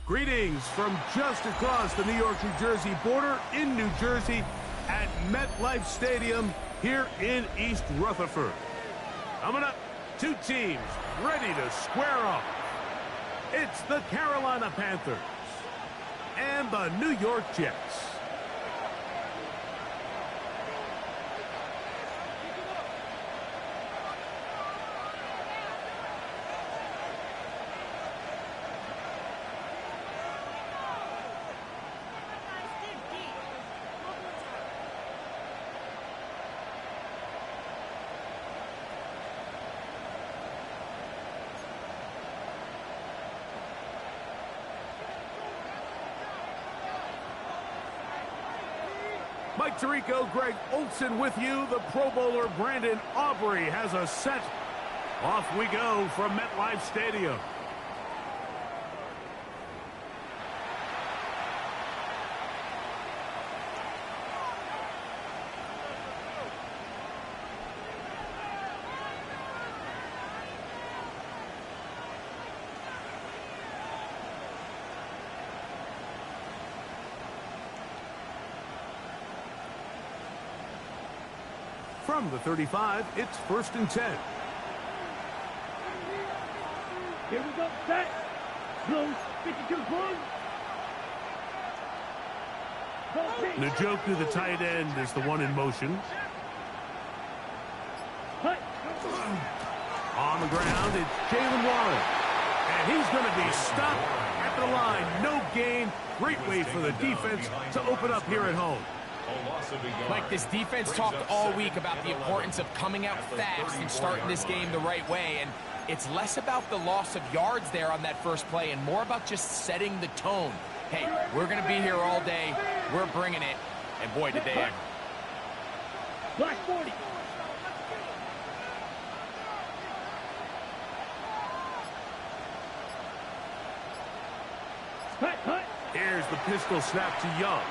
Greetings from just across the New York-New Jersey border in New Jersey at MetLife Stadium here in East Rutherford. Coming up, two teams ready to square off. It's the Carolina Panthers and the New York Jets. Mike Tirico, Greg Olson with you. The Pro Bowler Brandon Aubrey has a set. Off we go from MetLife Stadium. From the 35, it's 1st and 10. Here we go, set. Close, 52 close. Njoku, the tight end, is the one in motion. Cut. On the ground, it's Jalen Warren. And he's going to be stopped at the line. No gain. Great way for the defense to open up here at home. Mike, this defense talked all week about the importance of coming out fast and starting this game the right way, and it's less about the loss of yards there on that first play and more about just setting the tone. Hey, we're going to be here all day. We're bringing it, and boy, did they ever. Black 40. Cut. Here's the pistol snap to Young.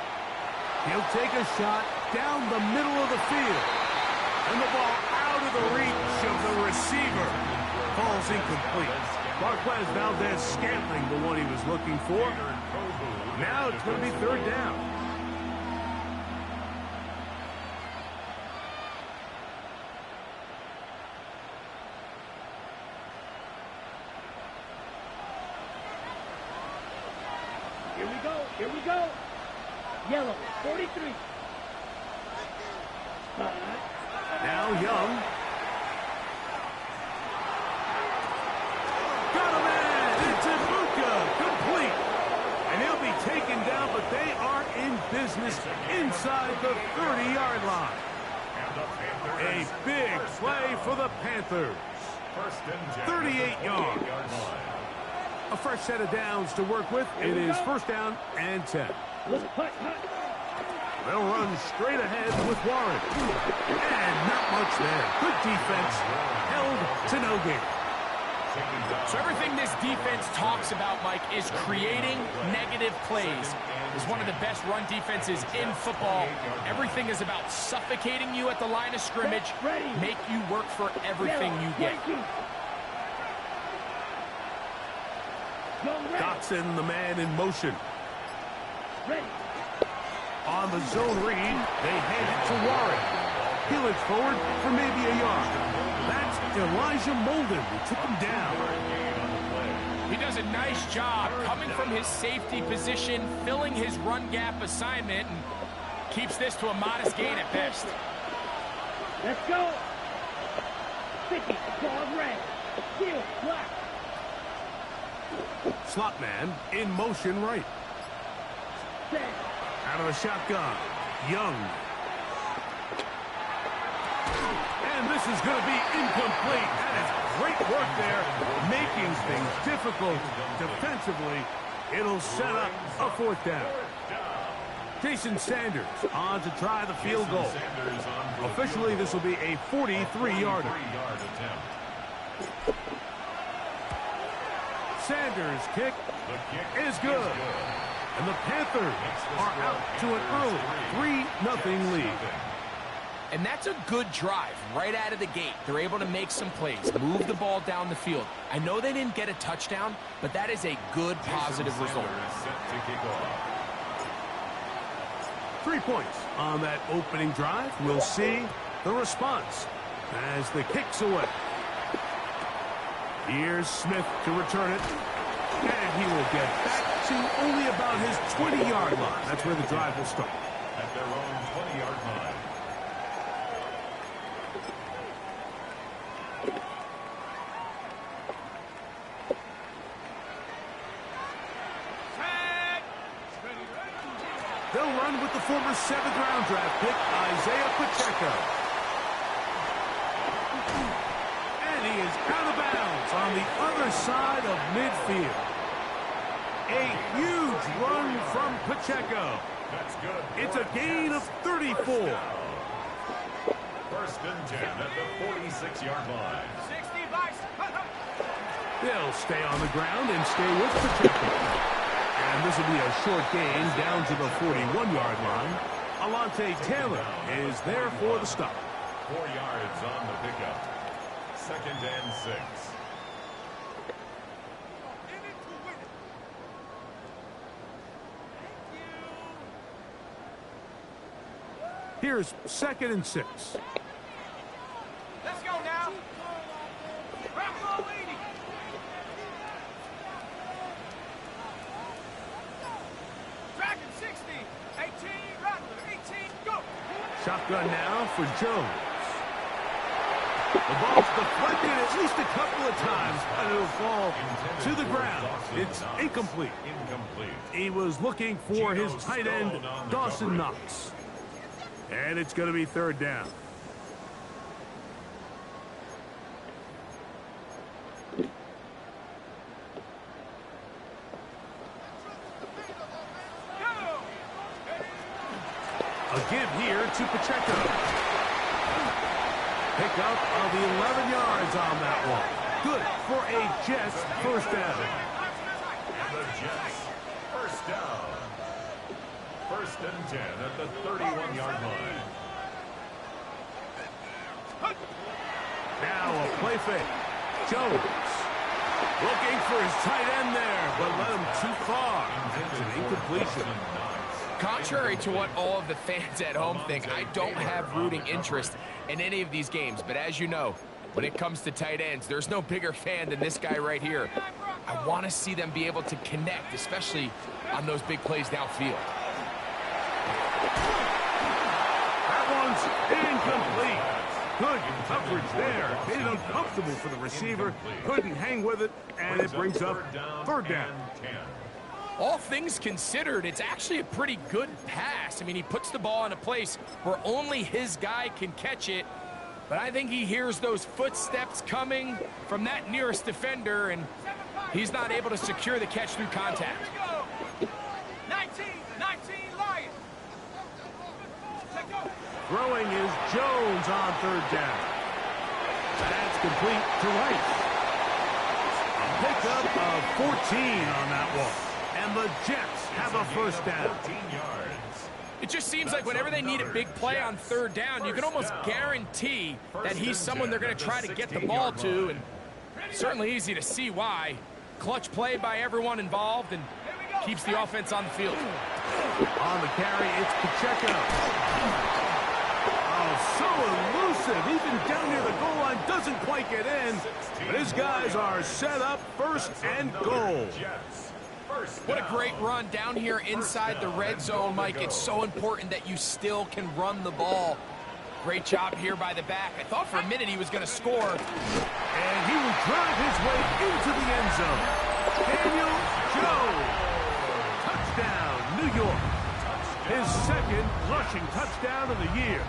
He'll take a shot down the middle of the field. And the ball out of the reach of the receiver. Falls incomplete. Marquez Valdez-Scantling, the one he was looking for. Now it's going to be 3rd down. Here we go. Yellow, 43. Now Young. Got a man. It's Ibuka. Complete. And he'll be taken down, but they are in business inside the 30-yard line. A big play for the Panthers. 38 yards. A fresh set of downs to work with. It is 1st down and 10. They'll run straight ahead with Warren. And not much there. Good defense. Held to no gain. So everything this defense talks about, Mike, is creating negative plays. It's one of the best run defenses in football. Everything is about suffocating you at the line of scrimmage, make you work for everything you get. Dotson, the man in motion. Ready. On the zone read, they hand it to Warren. He looks forward for maybe a yard. That's Elijah Molden who took him down. He does a nice job coming from his safety position, filling his run gap assignment, and keeps this to a modest gain at best. Let's go. 50, ball red. Steel, black. Slot man in motion right. Set. Out of the shotgun, Young. And this is going to be incomplete. That is great work there, making things difficult defensively. It'll set up a 4th down. Jason Sanders on to try the field goal. Officially, this will be a 43-yarder. Sanders' kick is good. And the Panthers are out to an early 3-0 lead. And that's a good drive right out of the gate. They're able to make some plays, move the ball down the field. I know they didn't get a touchdown, but that is a good, positive result. 3 points on that opening drive. We'll see the response as the kick's away. Here's Smith to return it. And he will get back to only about his 20-yard line. That's where the drive will start. At their own 20-yard line. They'll run with the former 7th-round draft pick, Isaiah Pacheco. And he is out of bounds on the other side of midfield. A huge run from Pacheco. That's good. It's a gain of 34. First and 10 at the 46-yard line. 60 bucks. They'll stay on the ground and stay with Pacheco. And this will be a short gain down to the 41-yard line. Alontae Taylor is there for the stop. 4 yards on the pickup. 2nd and 6. Here's 2nd and 6. Let's go now. Dragon 60. 18, Rattler, 18, go. Shotgun now for Jones. The ball's deflected at least a couple of times, and it'll fall to the ground. It's incomplete. He was looking for his tight end, Dawson Knox. And it's going to be 3rd down. A give here to Pacheco. Pickup of 11 yards on that one. Good for a Jets first down. And the Jets first down. 1st and 10 at the 31-yard line. Now a play fake. Jones looking for his tight end there, but led him too far. That's an incompletion. Contrary to what all of the fans at home think, I don't have rooting interest in any of these games. But as you know, when it comes to tight ends, there's no bigger fan than this guy right here. I want to see them be able to connect, especially on those big plays downfield. That one's incomplete. Good coverage there. Made it uncomfortable for the receiver. Couldn't hang with it, and it brings up 3rd down. All things considered, it's actually a pretty good pass. I mean, he puts the ball in a place where only his guy can catch it. But I think he hears those footsteps coming from that nearest defender, and he's not able to secure the catch through contact. 19 Lions. Throwing is Jones on 3rd down. That's complete to Rice. A pickup of 14 on that one. And the Jets have a first down. It just seems like whenever they need a big play on 3rd down, you can almost guarantee that he's someone they're going to try to get the ball to, and certainly easy to see why. Clutch play by everyone involved and keeps the offense on the field. On the carry, it's Pacheco. Oh, so elusive. Even down near the goal line, doesn't quite get in. But his guys are set up 1st and goal. What a great run down here inside the red zone, Mike. It's so important that you still can run the ball. Great job here by the back. I thought for a minute he was going to score. And he will drive his way into the end zone. Daniel Jones. Touchdown, New York. His 2nd rushing touchdown of the year.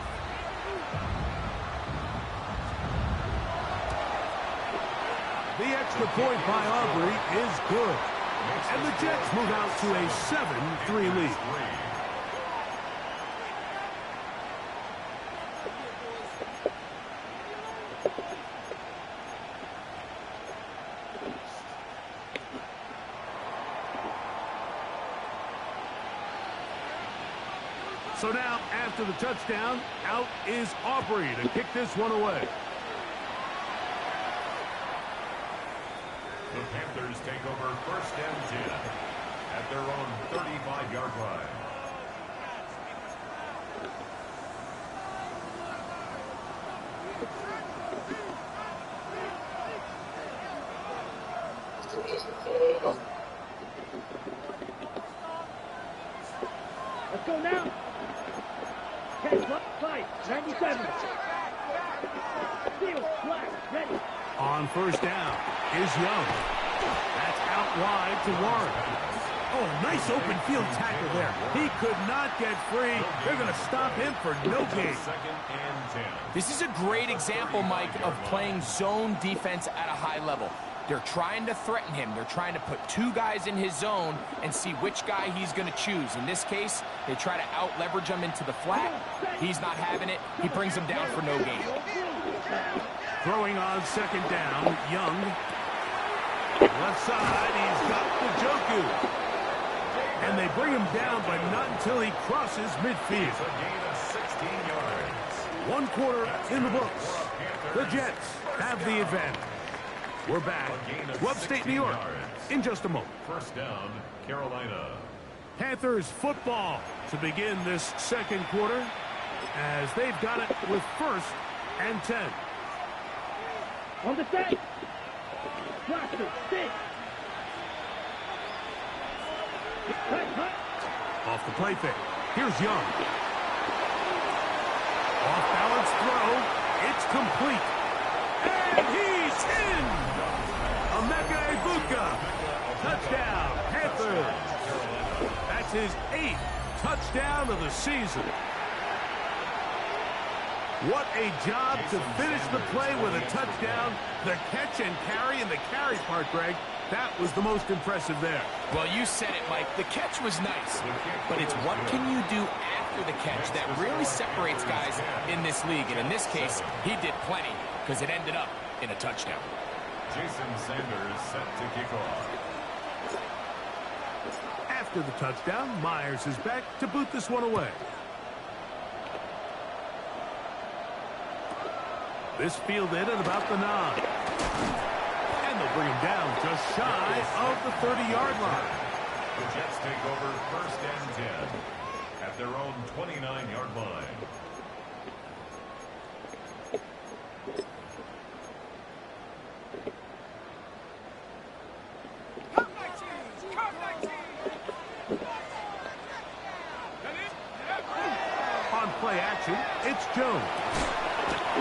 The extra point by Aubrey is good. And the Jets move out to a 7-3 lead. So So now, after the touchdown, out is Aubrey to kick this one away. The Panthers take over 1st and 10 at their own 35-yard line. Let's go now. 10-5, 97. Steal, flat, ready. On 1st down is Young. That's out wide to Warren. Oh, a nice open field tackle there. He could not get free. They're going to stop him for no gain. 2nd and 10. This is a great example, Mike, of playing zone defense at a high level. They're trying to threaten him. They're trying to put 2 guys in his zone and see which guy he's going to choose. In this case, they try to out-leverage him into the flat. He's not having it. He brings him down for no gain. Throwing on 2nd down, Young. Left side, he's got the Joku. And they bring him down, but not until he crosses midfield. A gain of 16 yards. 1 quarter in the books. The Jets have the advantage. We're back to upstate New York in just a moment. 1st down, Carolina. Panthers football to begin this 2nd quarter as they've got it with 1st and 10. On the set. Blaster, stick. Off the play fake. Here's Young. Off balance throw. It's complete. And he's in. Wk-6. Touchdown, Panthers. That's his 8th touchdown of the season. What a job to finish the play with a touchdown. The catch and carry, and the carry part, Greg, that was the most impressive there. Well, you said it, Mike. The catch was nice, but it's what can you do after the catch that really separates guys in this league. And in this case, he did plenty because it ended up in a touchdown. Jason Sanders set to kick off. After the touchdown, Myers is back to boot this one away. This fielded at about the 9. And they'll bring him down just shy of the 30-yard line. The Jets take over 1st and 10 at their own 29-yard line. On play action, it's Jones.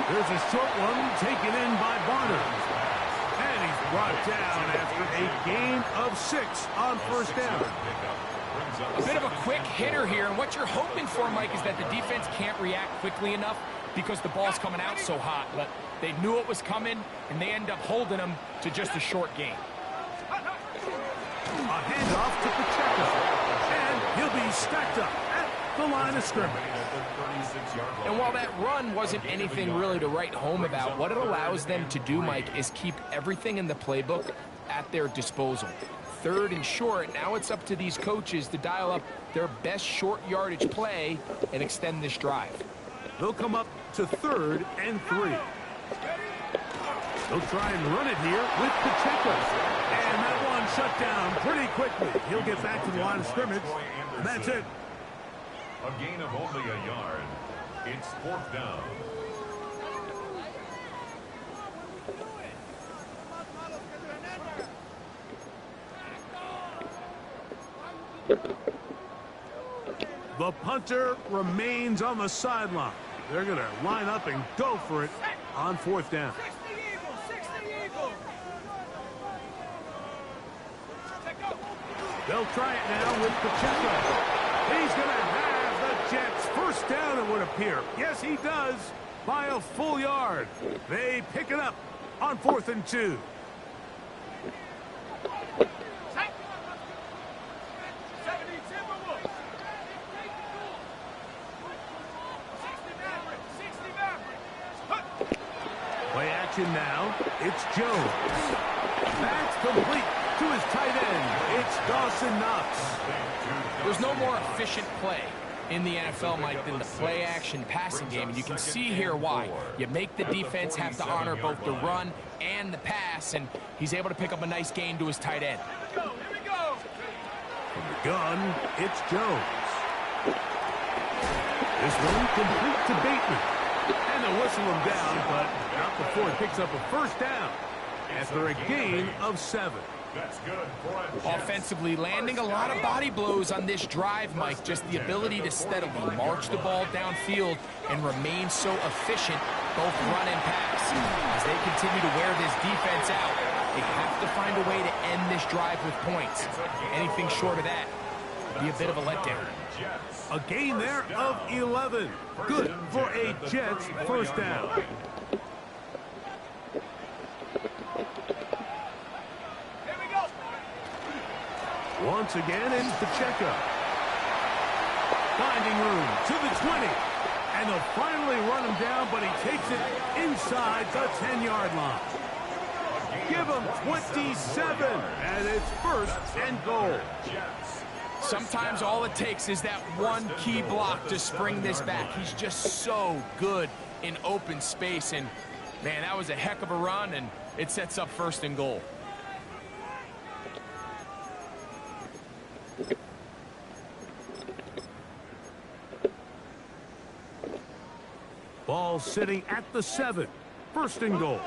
There's a short one taken in by Bonner. And he's brought down after a gain of 6 on 1st down. A bit of a quick hitter here, and what you're hoping for, Mike, is that the defense can't react quickly enough because the ball's coming out so hot. But they knew it was coming, and they end up holding him to just a short gain. A handoff to Pacheco. And he'll be stacked up at the line of scrimmage. And while that run wasn't anything really to write home about, what it allows them to do, Mike, is keep everything in the playbook at their disposal. 3rd and short, now it's up to these coaches to dial up their best short yardage play and extend this drive. They'll come up to 3rd and 3. They'll try and run it here with Pacheco. And that one shut down pretty quickly. He'll get back to the line of scrimmage. And that's it. A gain of only a yard. It's 4th down. The punter remains on the sideline. They're going to line up and go for it on 4th down. They'll try it now with Pacheco. He's going to have the Jets 1st down, it would appear. Yes, he does, by a full yard. They pick it up on 4th and 2. Play action now. It's Jones. That's complete to his tight end. It's Dawson Knox. There's no more efficient play in the NFL, Mike, than the play-action passing game, and you can see here why. You make the defense have to honor both the run and the pass, and he's able to pick up a nice gain to his tight end. Here we go. From the gun, it's Jones. This one complete to Bateman. And they'll whistle him down, but not before he picks up a first down after a gain of 7. That's good for a Offensively, landing a lot of body blows on this drive, Mike. Just the ability to steadily march the ball downfield and remain so efficient, both run and pass. As they continue to wear this defense out, they have to find a way to end this drive with points. Anything short of that would be a bit of a letdown. A gain there of 11. Good for a Jets first down. Once again, it's Pacheco. Finding room to the 20. And they'll finally run him down, but he takes it inside the 10-yard line. Give him 27, and it's first and goal. Sometimes all it takes is that one key block to spring this back. He's just so good in open space, and man, that was a heck of a run, and it sets up first and goal. Ball sitting at the 7. First and goal.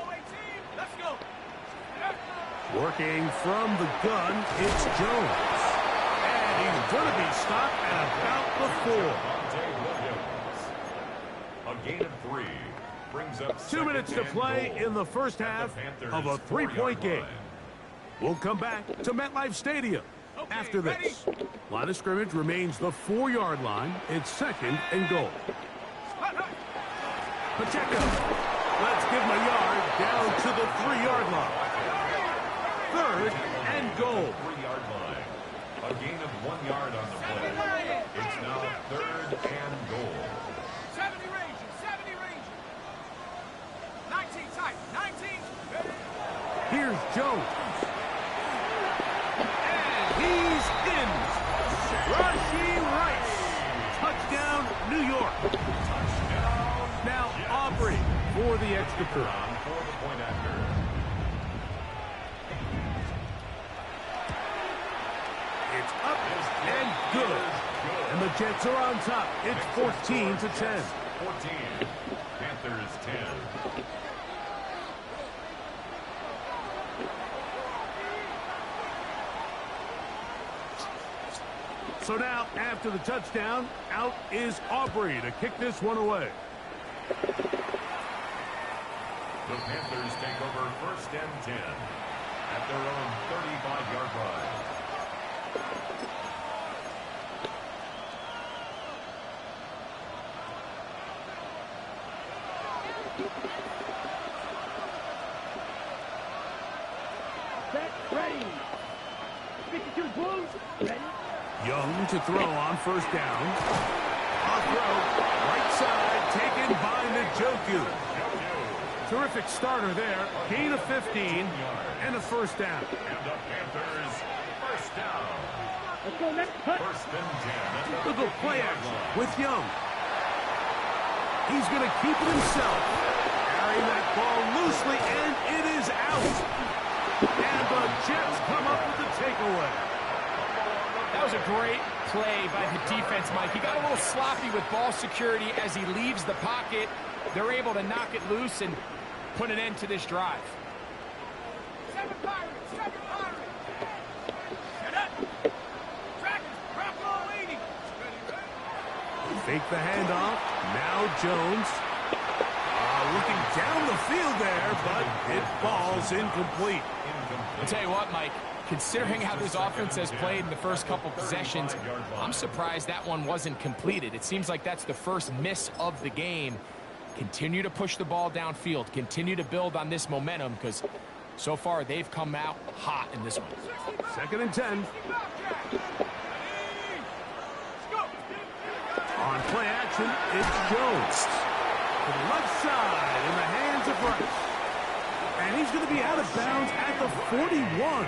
Let's go. Working from the gun, it's Jones. And he's going to be stopped at about the 4. A gain of 3 brings up 2 minutes to play in the first half of a 3-point game. We'll come back to MetLife Stadium after this. Line of scrimmage remains the 4-yard line. It's second and goal. Pacheco. Let's give him a yard down to the 3-yard line. Third and goal. 3-yard line. A gain of 1 yard on the play. It's now third and goal. 70 Rangers, 70 Rangers. 19 tight, 19. Here's Jones. And he's in. Rashee Rice. Touchdown, New York. Now Aubrey for the extra point. For the point after. It's up and good. And the Jets are on top. It's 14 to 10. 14. Panthers 10. So now, after the touchdown, out is Aubrey to kick this one away. The Panthers take over first and 10 at their own 35-yard line. Set, ready. 52 Bulls, ready. Young to throw on first down. Off throw, right side, taken by Njoku. Terrific starter there. Gain of 15 and a first down. And the Panthers first down. Let's go, next cut. First and 10. Look at play action with Young. He's going to keep it himself. Carrying that ball loosely, and it is out. And the Jets come up with the takeaway. That was a great play by the defense, Mike. He got a little sloppy with ball security as he leaves the pocket. They're able to knock it loose and put an end to this drive. 7 Pirates, 7 Pirates. Shut up. Dragons, Bravo waiting. Fake the handoff. Now Jones. Looking down the field there, but it falls incomplete. I'll tell you what, Mike. Considering how this offense has played in the first couple possessions, I'm surprised that one wasn't completed. It seems like that's the first miss of the game. Continue to push the ball downfield. Continue to build on this momentum because so far they've come out hot in this one. Second and 10. On play action, it's Jones. To the left side in the hands of Rice. And he's going to be out of bounds at the 41.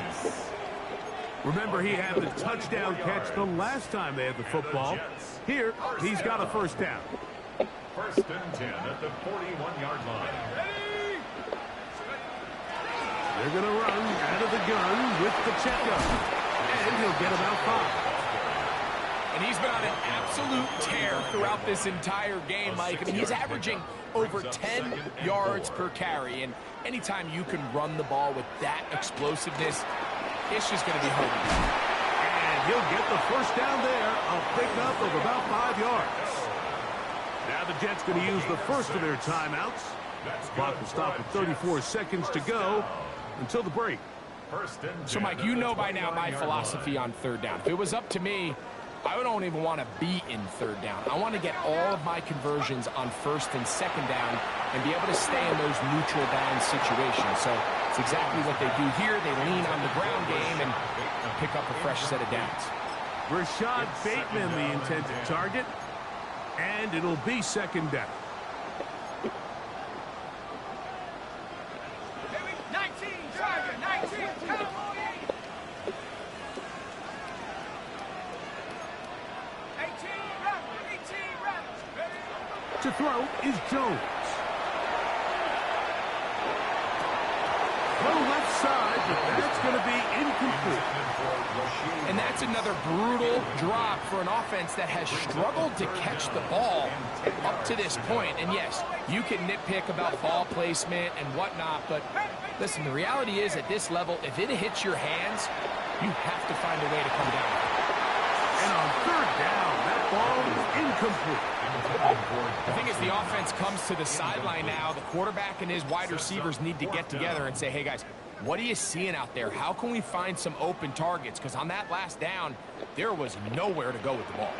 Remember, he had the touchdown catch the last time they had the football. Here, he's got a first down. First and 10 at the 41-yard line. They're going to run out of the gun with the checkup. And he'll get about 5. And he's been on an absolute tear throughout this entire game, Mike. I mean, he's averaging over 10 yards per carry. And anytime you can run the ball with that explosiveness, it's just going to be hard to do. And he'll get the first down there, a pickup of about 5 yards. Now the Jets going to use the first of their timeouts. The clock will stop with 34 seconds to go until the break. So, Mike, you know by now my philosophy on third down. If it was up to me, I don't even want to be in third down. I want to get all of my conversions on first and second down and be able to stay in those neutral down situations. So it's exactly what they do here. They lean on the ground game and pick up a fresh set of downs. Rashad Bateman, the intended target, and it'll be second down. 19, Tryin, 19, Cowboy 18, Rebels. To throw is Jones. Throw left side, but that's going to be incomplete. And that's another brutal drop for an offense that has struggled to catch the ball up to this point. And yes, you can nitpick about ball placement and whatnot, but listen, the reality is at this level, if it hits your hands, you have to find a way to come down. And on third down, that ball is incomplete. I think as the offense comes to the sideline now, the quarterback and his wide receivers need to get together and say, hey, guys, what are you seeing out there? How can we find some open targets? Because on that last down, there was nowhere to go with the ball.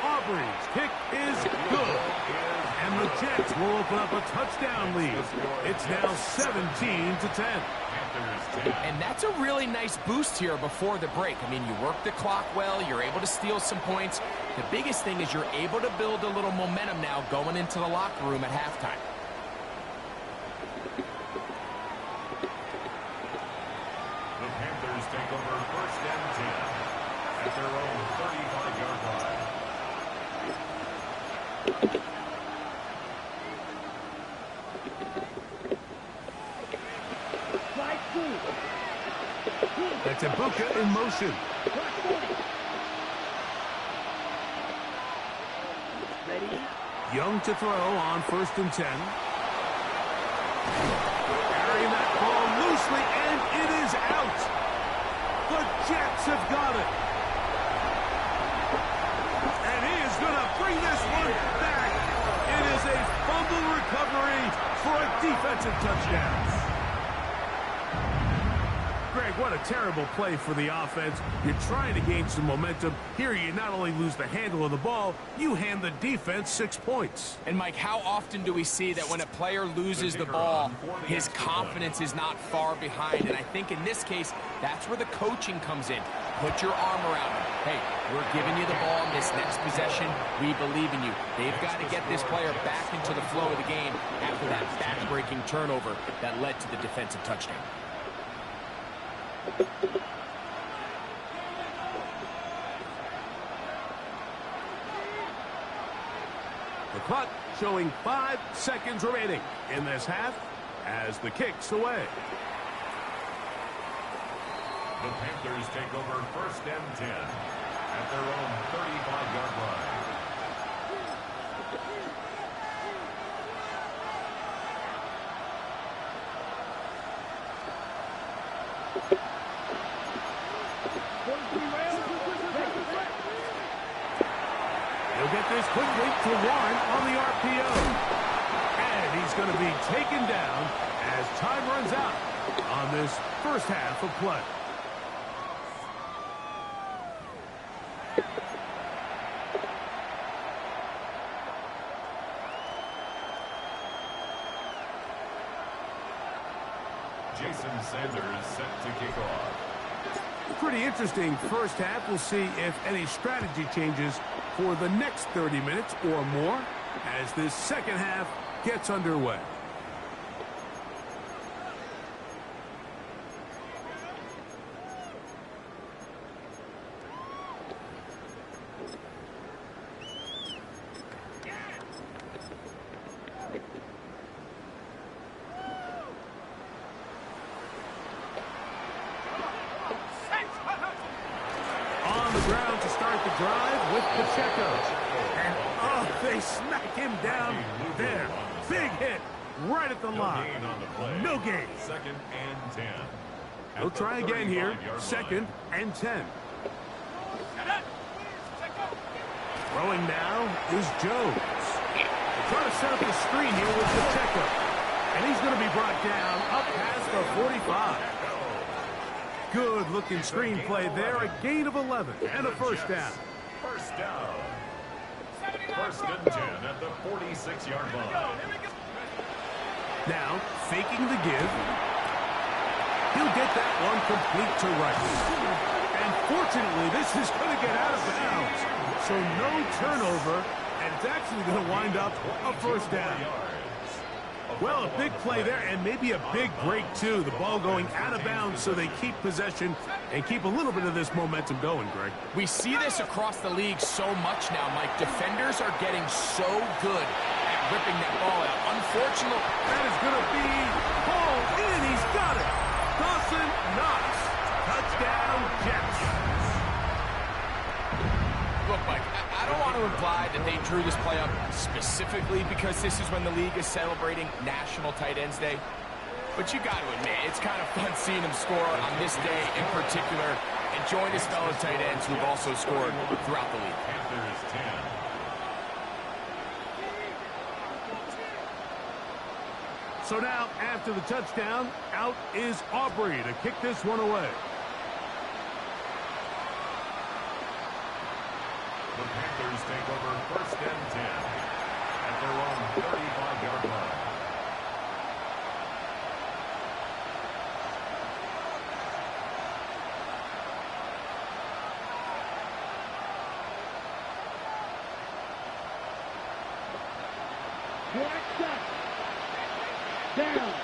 Auburn's kick is good. And the Jets will open up a touchdown lead. It's now 17-10. And that's a really nice boost here before the break. I mean, you work the clock well, you're able to steal some points. The biggest thing is you're able to build a little momentum now going into the locker room at halftime. The Panthers take over first and 10 at their own 35-yard line. That's Wk in motion. Young to throw on first and 10. Carrying that ball loosely, and it is out. The Jets have got it. And he is going to bring this one back. It is a fumble recovery for a defensive touchdown. Greg, what a terrible play for the offense. You're trying to gain some momentum. Here you not only lose the handle of the ball, you hand the defense 6 points. And Mike, how often do we see that when a player loses the ball, his confidence is not far behind? And I think in this case, that's where the coaching comes in. Put your arm around him. Hey, we're giving you the ball in this next possession. We believe in you. They've got to get this player back into the flow of the game after that back-breaking turnover that led to the defensive touchdown. The clock showing 5 seconds remaining in this half as the kick's away. The Panthers take over first and 10 at their own 35-yard line. He'll get this quickly to Warren on the RPO. And he's going to be taken down as time runs out on this first half of play. Jason Sanders set to kick off. Pretty interesting first half. We'll see if any strategy changes for the next 30 minutes or more. as this second half gets underway. Ground to start the drive with Pacheco. And, oh, they smack him down there. Big hit right at the line. No gain. Second and 10. He'll try again here. Second and 10. Throwing now is Jones. They're trying to set up the screen here with Pacheco. And he's going to be brought down up past the 45. Good-looking screenplay there. A gain of 11 and a first down. First down. First and 10 at the 46-yard line. Now, faking the give. He'll get that one complete to Rice. And fortunately, this is going to get out of bounds. So no turnover, and it's actually going to wind up a first down. Well, a big play there, and maybe a big break, too. The ball going out of bounds so they keep possession and keep a little bit of this momentum going, Greg. We see this across the league so much now, Mike. Defenders are getting so good at ripping that ball out. Unfortunately, that is going to be hauled in. He's got it. Dawson Knox. Touchdown, Jets. Look, Mike, I don't want to imply that they drew this play up specifically because this is when the league is celebrating National Tight Ends Day. But you got to admit, it's kind of fun seeing him score on this day in particular and join his fellow tight ends who've also scored throughout the league. Panthers 10. So now, after the touchdown, out is Aubrey to kick this one away. The Panthers take over first and 10 at their own 35-yard line. Down.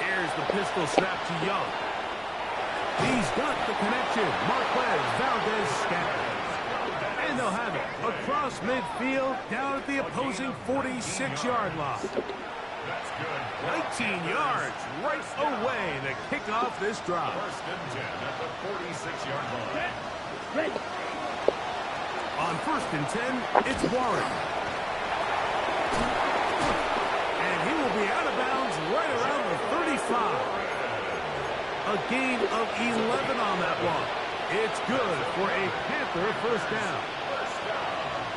Here's the pistol snap to Young. He's got the connection. Marquez Valdez scatters. And they'll have it across midfield down at the opposing 46-yard line. That's good. 19 yards right away to kick off this drive. First and 10 at the 46-yard line. Ready. On first and 10, it's Warren. And he will be out of bounds right around the 35. A gain of 11 on that one. It's good for a Panther first down.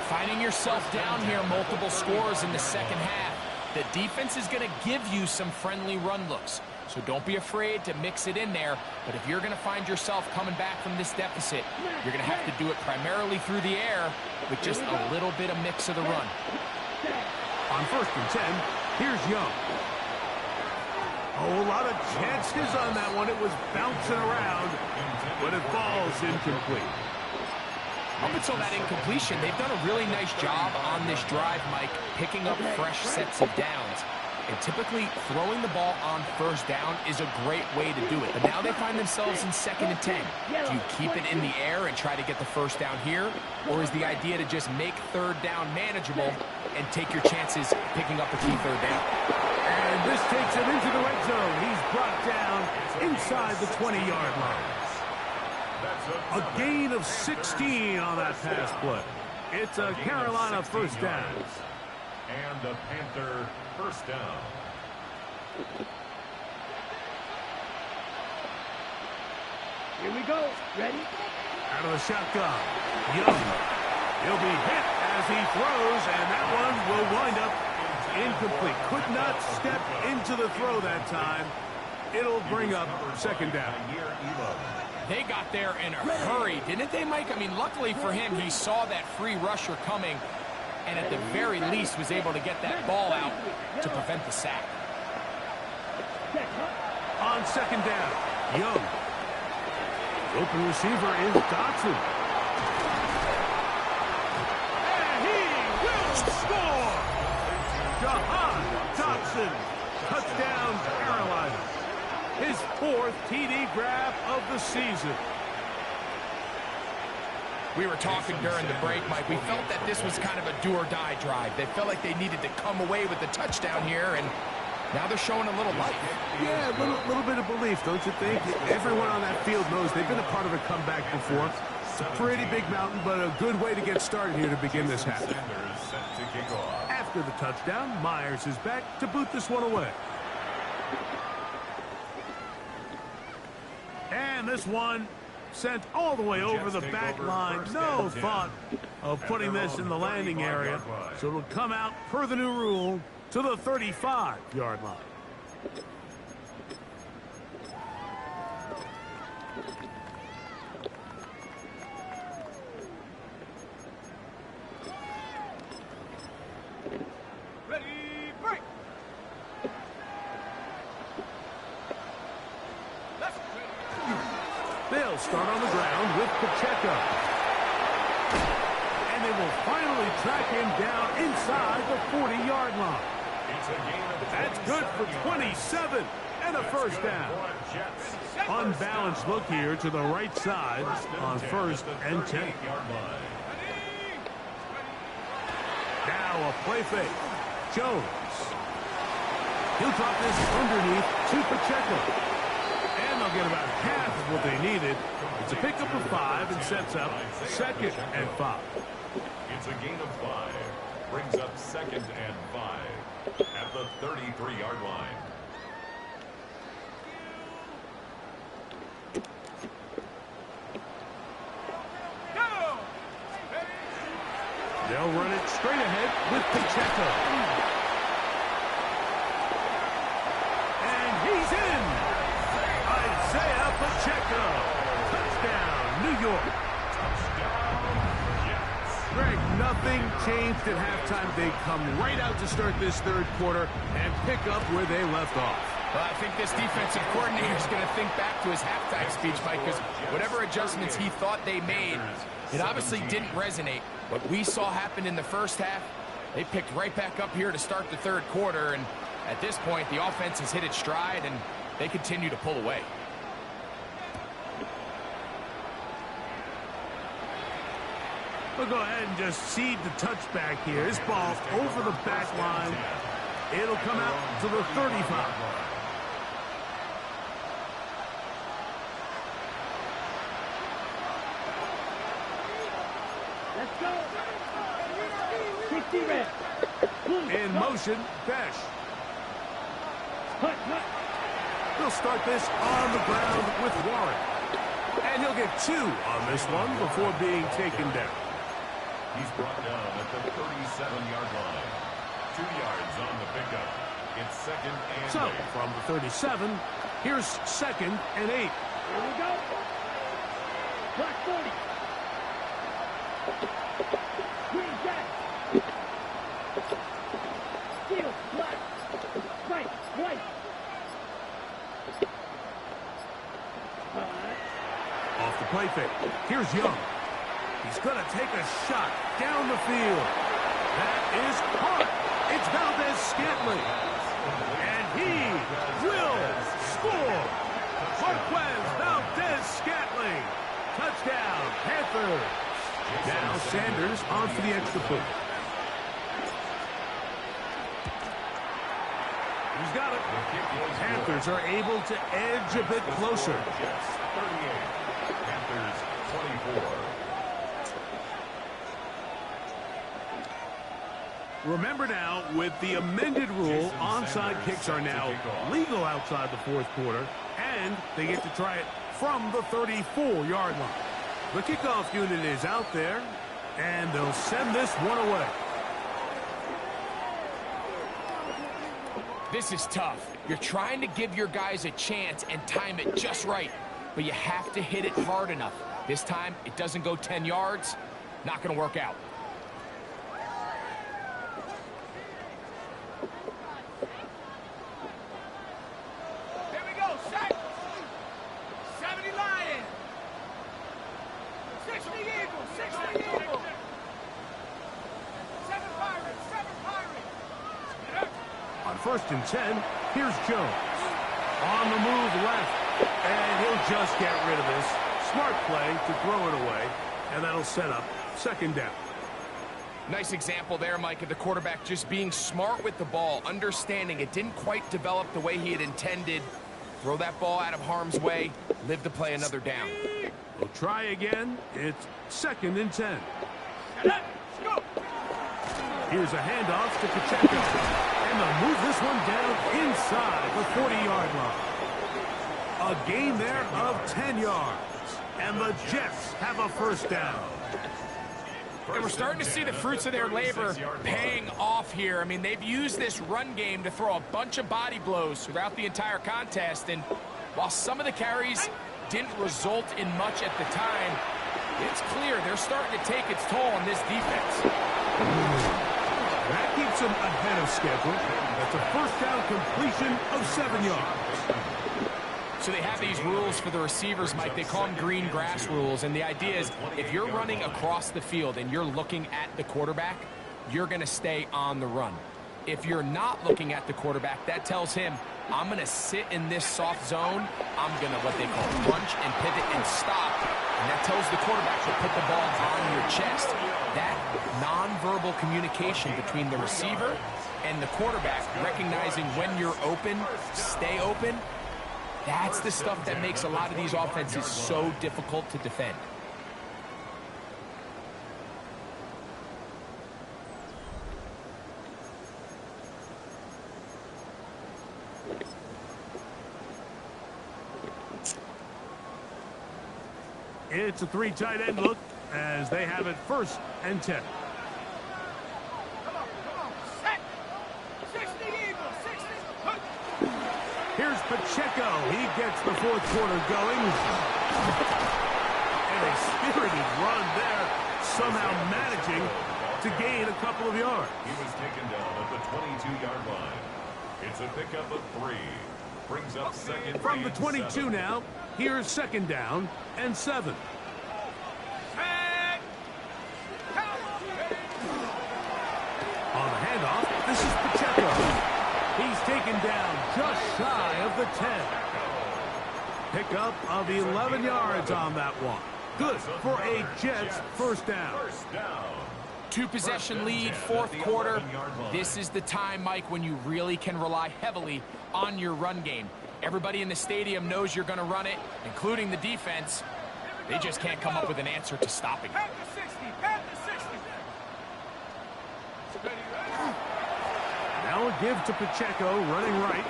Finding yourself down here, multiple scores in the second half. The defense is going to give you some friendly run looks. So don't be afraid to mix it in there. But if you're going to find yourself coming back from this deficit, you're going to have to do it primarily through the air with just a little bit of mix of the run. On first and 10, here's Young. Oh, a lot of chances on that one. It was bouncing around, but it falls incomplete. Up until that incompletion, they've done a really nice job on this drive, Mike, picking up fresh sets of downs. And typically, throwing the ball on first down is a great way to do it. But now they find themselves in second and 10. Do you keep it in the air and try to get the first down here? Or is the idea to just make third down manageable and take your chances picking up a key third down? And this takes him into the red zone. He's brought down inside the 20-yard line. A gain of 16 on that pass play. It's a Carolina first down. And the Panther first down. Here we go. Ready? Out of the shotgun. Young. He'll be hit as he throws, and that one will wind up incomplete. Could not step into the throw that time. It'll bring up second down. They got there in a hurry, didn't they, Mike? I mean, luckily for him, he saw that free rusher coming and at the very least was able to get that ball out to prevent the sack. On second down, Young. The open receiver is Dotson. Score! Javon, touchdown, Carolina. His 4th TD grab of the season. We were talking during the break, Mike. We felt that this was kind of a do-or-die drive. They felt like they needed to come away with the touchdown here, and now they're showing a little life. Yeah, a little bit of belief, don't you think? Everyone on that field knows they've been a part of a comeback before. It's a pretty big mountain, but a good way to get started here to begin this half. After the touchdown, Myers is back to boot this one away. And this one sent all the way over the back line. No thought of putting this in the landing area. So it'll come out per the new rule to the 35-yard line. Ready, break. Let's They'll start on the ground with Pacheco. And they will finally track him down inside the 40-yard line. That's good for 27 and a first down. Unbalanced look here to the right side on 1st and 10. Now a play fake. Jones. He'll drop this underneath to Pacheco. And they'll get about half of what they needed. It's a pickup of 5 and sets up 2nd and 5. It's a gain of 5. Brings up 2nd and 5 at the 33-yard line. go. They'll run it straight ahead with Pacheco. And he's in. Isaiah Pacheco. Touchdown, New York. Greg, nothing changed at halftime. They come right out to start this 3rd quarter and pick up where they left off. Well, I think this defensive coordinator is going to think back to his halftime speech, Mike, because whatever adjustments he thought they made, it obviously didn't resonate. What we saw happen in the first half, they picked right back up here to start the 3rd quarter, and at this point, the offense has hit its stride, and they continue to pull away. We'll go ahead and just seed the touchback here. This ball over the back line. It'll come out to the 35. Let's go. 60 reps. In motion, Besh. Hut. They'll start this on the ground with Warren. And he'll get 2 on this one before being taken down. He's brought down at the 37-yard line. 2 yards on the pickup. It's 2nd and 8. So, from the 37, here's 2nd and 8. Here we go. Block 40. Green jack. Steal, block. Right, white. Off the play fake. Here's Young. He's going to take a shot down the field. That is caught. It's Valdez-Scantling. And he will score. Marquez Valdez-Scantling. Touchdown, Panthers. Now Sanders on for the extra point. He's got it. Panthers are able to edge a bit closer. 38. Panthers 24. Remember now, with the amended rule, onside kicks are now legal outside the 4th quarter, and they get to try it from the 34-yard line. The kickoff unit is out there, and they'll send this one away. This is tough. You're trying to give your guys a chance and time it just right, but you have to hit it hard enough. This time, it doesn't go 10 yards. Not going to work out. Here we go, set. 70 Lions. 60 Eagles, 60 Eagles. 7 Pirates. first and 10. Here's Jones. On the move left. And he'll just get rid of this. Smart play to throw it away. And that'll set up second down. Nice example there, Mike, of the quarterback just being smart with the ball, understanding it didn't quite develop the way he had intended. Throw that ball out of harm's way, live to play another down. We'll try again. It's second and 10. Here's a handoff to Pacheco. And they'll move this one down inside the 40-yard line. A gain there of 10 yards. And the Jets have a first down. And we're starting to see the fruits of their labor paying off here. I mean, they've used this run game to throw a bunch of body blows throughout the entire contest. And while some of the carries didn't result in much at the time, it's clear they're starting to take its toll on this defense. That keeps them ahead of schedule. That's a first down completion of 7 yards. So they have these rules for the receivers, Mike. They call them green grass rules. And the idea is if you're running across the field and you're looking at the quarterback, you're going to stay on the run. If you're not looking at the quarterback, that tells him, I'm going to sit in this soft zone. I'm going to, what they call, punch and pivot and stop. And that tells the quarterback to put the ball on your chest. That nonverbal communication between the receiver and the quarterback, recognizing when you're open, stay open, that's the stuff that makes a lot of these offenses so difficult to defend. It's a 3 tight end look as they have it first and 10. Come on, set. 60 Eagles, 60. Here's Pacheco. He gets the fourth quarter going. And a spirited run there, somehow managing to gain a couple of yards. He was taken down at the 22-yard line. It's a pickup of 3. Brings up second. From the 22 now, here's second down and 7. On the handoff, this is Pacheco. He's taken down just shy of the 10. Pickup of 11 yards on that one. Good for a Jets first down. Two-possession lead, fourth quarter. This is the time, Mike, when you really can rely heavily on your run game. Everybody in the stadium knows you're going to run it, including the defense. They just can't come up with an answer to stopping it. Now a give to Pacheco, running right.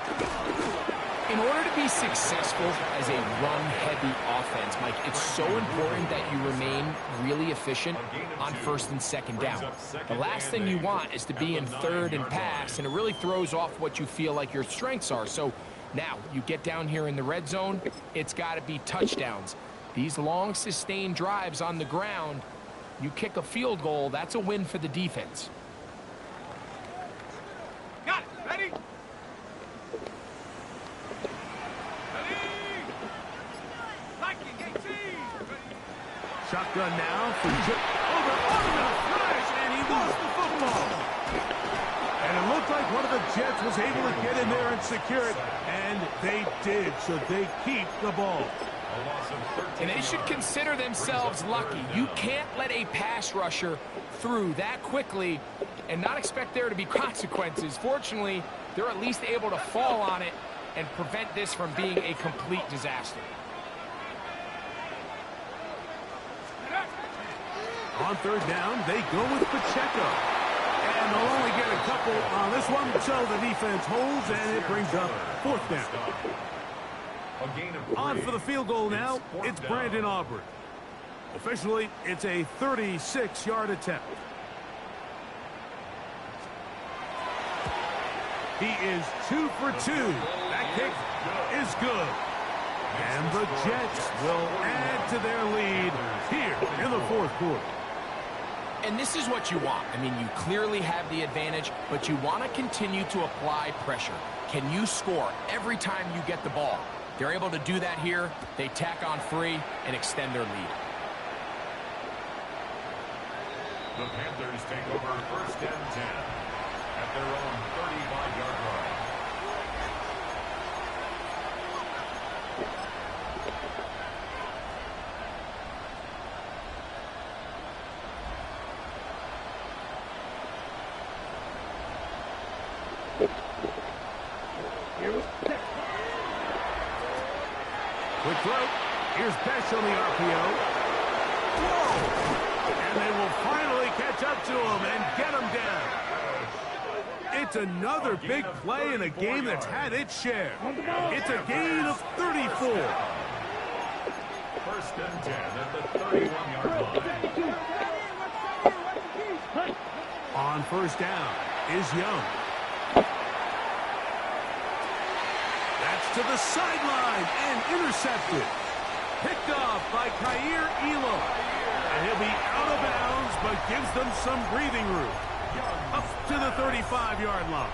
In order to be successful as a run-heavy offense, Mike, it's so important that you remain really efficient on first and second down. The last thing you want is to be in third and pass, and it really throws off what you feel like your strengths are. So now you get down here in the red zone, it's got to be touchdowns. These long, sustained drives on the ground, you kick a field goal, that's a win for the defense. Got it. Ready? Shotgun now for over a flash, and he lost the football. And it looked like one of the Jets was able to get in there and secure it, and they did, so they keep the ball. And they should consider themselves lucky. You can't let a pass rusher through that quickly and not expect there to be consequences. Fortunately, they're at least able to fall on it and prevent this from being a complete disaster. On third down, they go with Pacheco. And they'll only get a couple on this one, so the defense holds, and it brings up fourth down. On for the field goal now, it's Brandon Aubrey. Officially, it's a 36-yard attempt. He is 2 for 2. That kick is good. And the Jets will add to their lead here in the fourth quarter. And this is what you want. I mean, you clearly have the advantage, but you want to continue to apply pressure. Can you score every time you get the ball? They're able to do that here. They tack on 3 and extend their lead. The Panthers take over first and 10 at their own 35-yard line. Quick throw. Here's Besh on the RPO. Whoa! And they will finally catch up to him and get him down. It's another big play in a game that's had its share. It's a gain of 34. First and 10 at the 31-yard line. On first down is Young. That's to the sideline and intercepted. Picked off by Keia. And he'll be out of bounds, but gives them some breathing room. Up to the 35-yard line.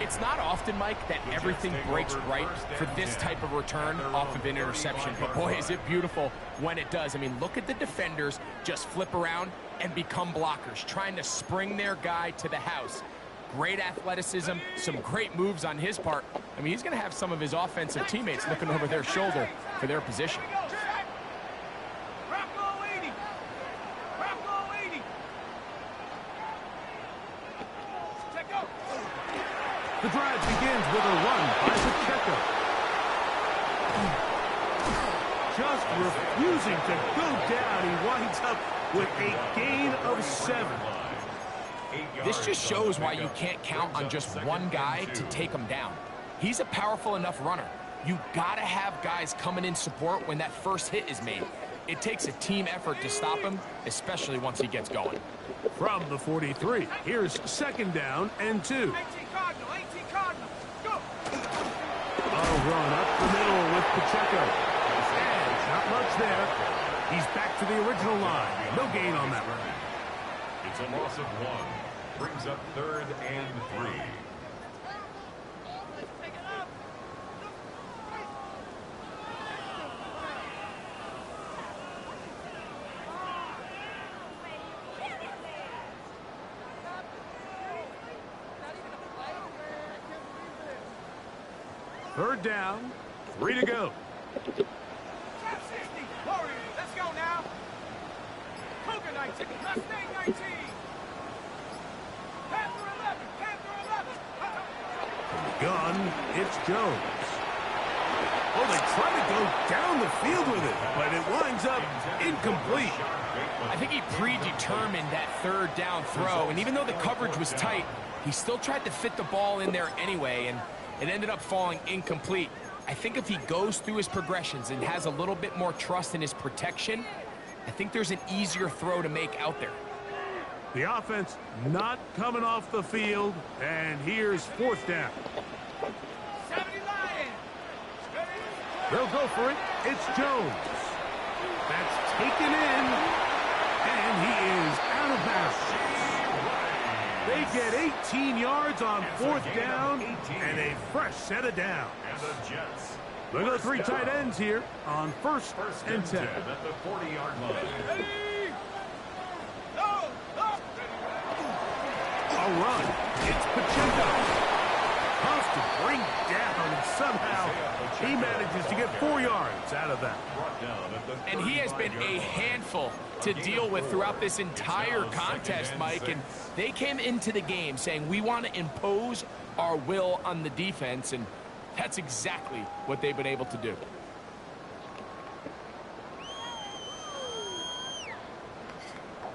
It's not often, Mike, that everything breaks right for this type of return off of an interception. But boy, is it beautiful when it does. I mean, look at the defenders just flip around and become blockers, trying to spring their guy to the house. Great athleticism, some great moves on his part. I mean, he's going to have some of his offensive teammates looking over their shoulder for their position. The drive begins with a run by Pacheco. Just refusing to go down. He winds up with a gain of 7. This just shows why you can't count on just one guy to take him down. He's a powerful enough runner. You gotta have guys coming in support when that first hit is made. It takes a team effort to stop him, especially once he gets going. From the 43, here's second down and 2. 18 Cardinal, go! A run up the middle with Pacheco. And not much there. He's back to the original line. No gain on that run. It's a loss of 1. Brings up 3rd and 3. Third down, 3 to go. Trap 60, Warriors, let's go now. Cougar 19, Mustang 19. Panther 11, Gun, it's Jones. Oh, they try to go down the field with it, but it winds up incomplete. I think he predetermined that third down throw, and even though the coverage was tight, he still tried to fit the ball in there anyway, and it ended up falling incomplete. I think if he goes through his progressions and has a little bit more trust in his protection, I think there's an easier throw to make out there. The offense not coming off the field, and here's fourth down. 70 Lions. They'll go for it. It's Jones. That's taken in, and he is out of bounds. They get 18 yards on fourth down and a fresh set of downs. Look at the 3 tight ends here on first and 10. At the 40-yard line. A run. It's Pacheco. Tough to bring down, and somehow he manages to get 4 yards out of that. And he has been a handful to deal with throughout this entire contest, Mike. And they came into the game saying, we want to impose our will on the defense, and that's exactly what they've been able to do.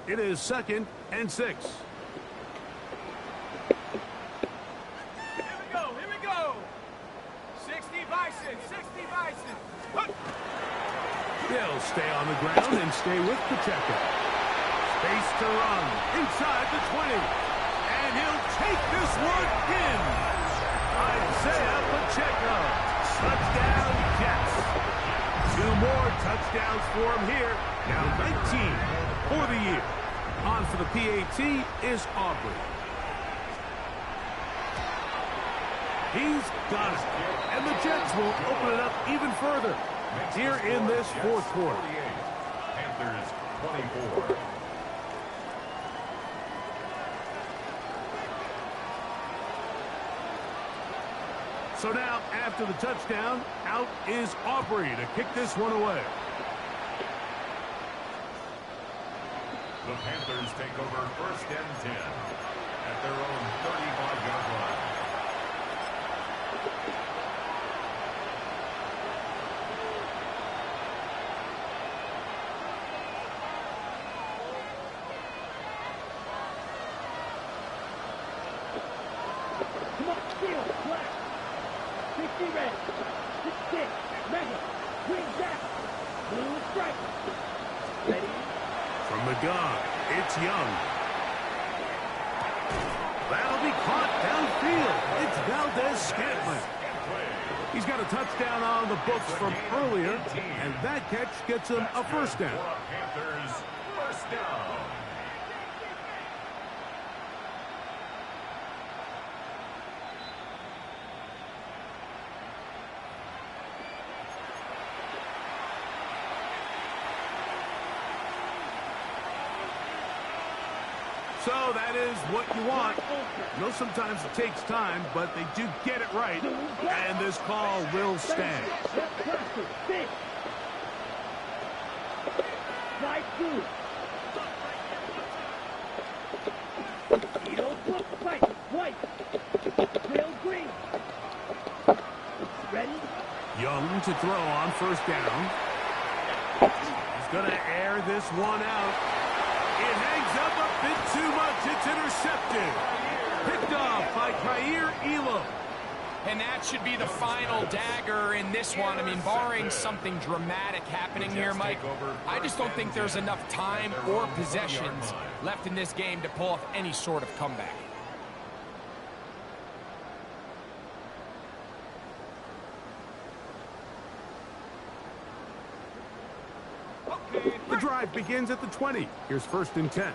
It is second and 6. Here we go. 60 Bison, 60 Bison. They'll stay on the ground and stay with Pacheco. Space to run inside the 20. And he'll take this one in. Isaiah Pacheco. Touchdown, Jets. 2 more touchdowns for him here. Now 19 for the year. On for the PAT is Aubrey. He's got it. And the Jets will open it up even further here in this fourth quarter. Panthers 24. So now, after the touchdown, out is Aubrey to kick this one away. The Panthers take over first and 10 at their own 35-yard line. Trigger. Green jack. Blue strike. Ready. From the gun, it's Young. That'll be caught downfield. It's Valdez-Scantling. He's got a touchdown on the books from earlier, and that catch gets him a first down. Panthers, first down. So that is what you want. I know sometimes it takes time, but they do get it right, and this call will stand. Slide through. Edo flip fight. White. Trail green. Ready? Young to throw on first down. He's going to air this one out. It hangs up a bit too much. It's intercepted. Picked off by Keia. And that should be the final dagger in this one. I mean, barring something dramatic happening here, Mike, I just don't think there's enough time or possessions left in this game to pull off any sort of comeback. The drive begins at the 20. Here's first and 10.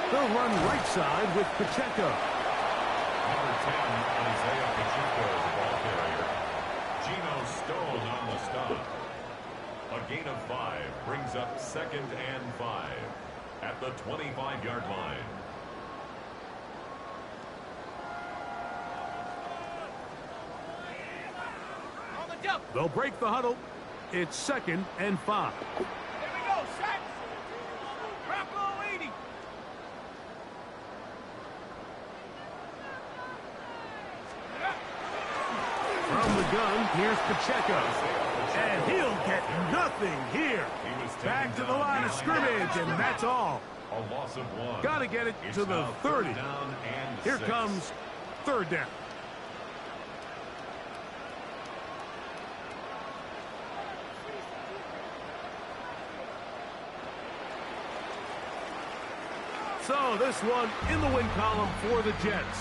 They'll run right side with Pacheco. Number 10, Isaiah Pacheco is the ball carrier. Geno Stone on the stop. A gain of 5 brings up 2nd and 5 at the 25-yard line. They'll break the huddle. It's 2nd and 5. Here we go, set. Bronco 80. From the gun, here's Pacheco. And he'll get nothing here. Back to the line of scrimmage, and that's all. A loss of 1. Got to get it to the 30. Down and Here 6. comes third down. So this one in the win column for the Jets.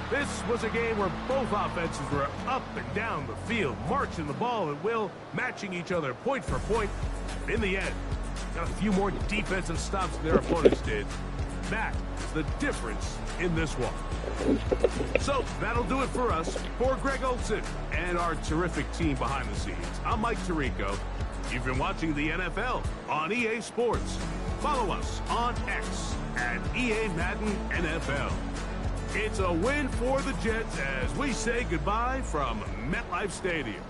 This was a game where both offenses were up and down the field, marching the ball at will, matching each other point for point. In the end, got a few more defensive stops than their opponents did. That is the difference in this one. So that'll do it for us. For Greg Olson and our terrific team behind the scenes, I'm Mike Tirico. You've been watching the NFL on EA Sports. Follow us on X at EA Madden NFL. It's a win for the Jets as we say goodbye from MetLife Stadium.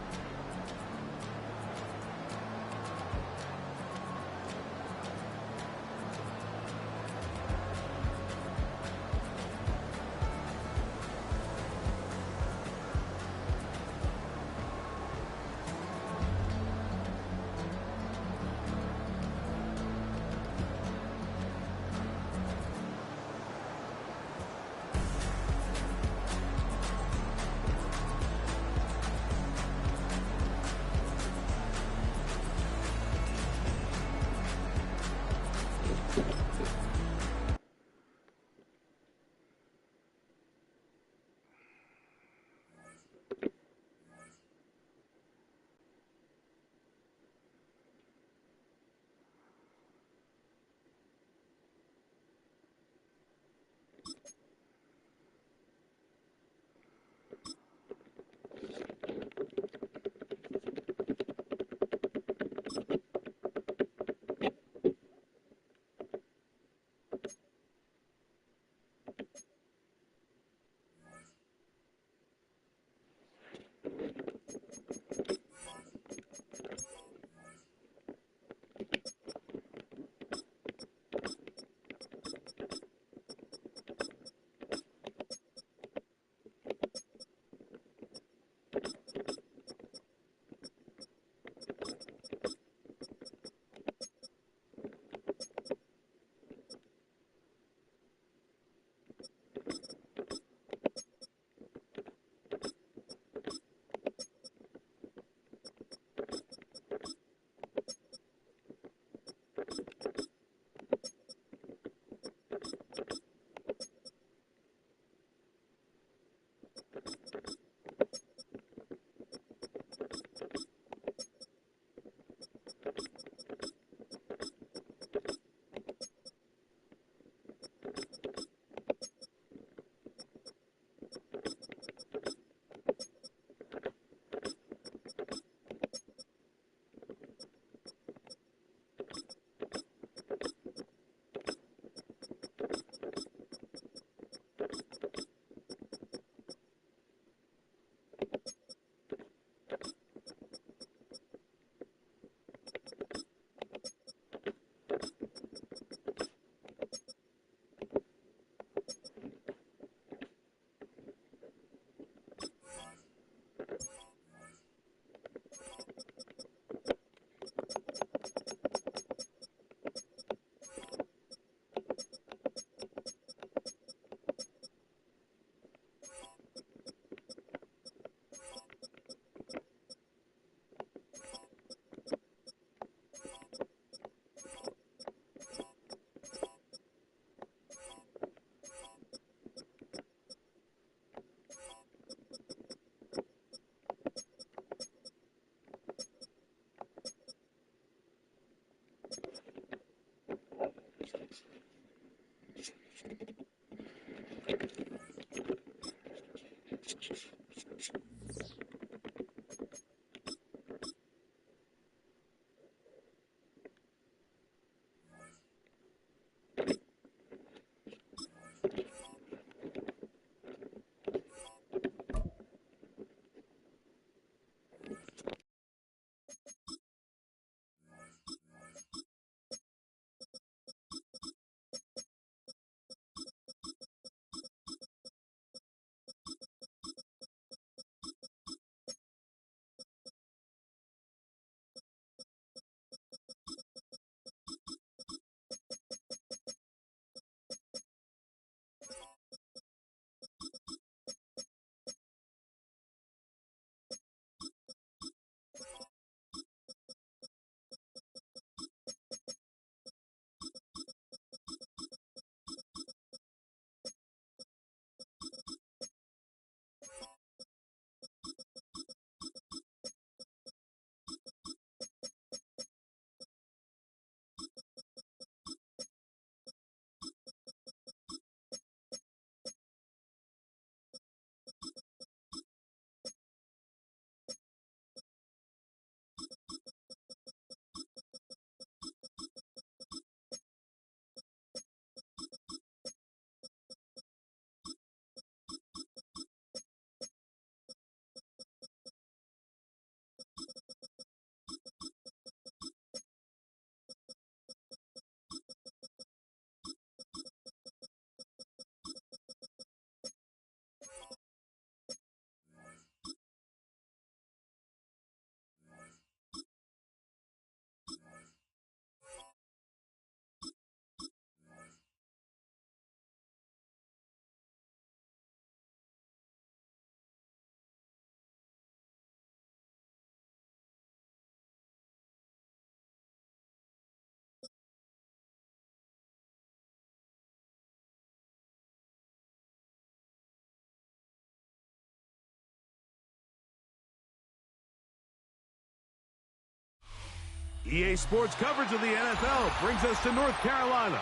EA Sports coverage of the NFL brings us to North Carolina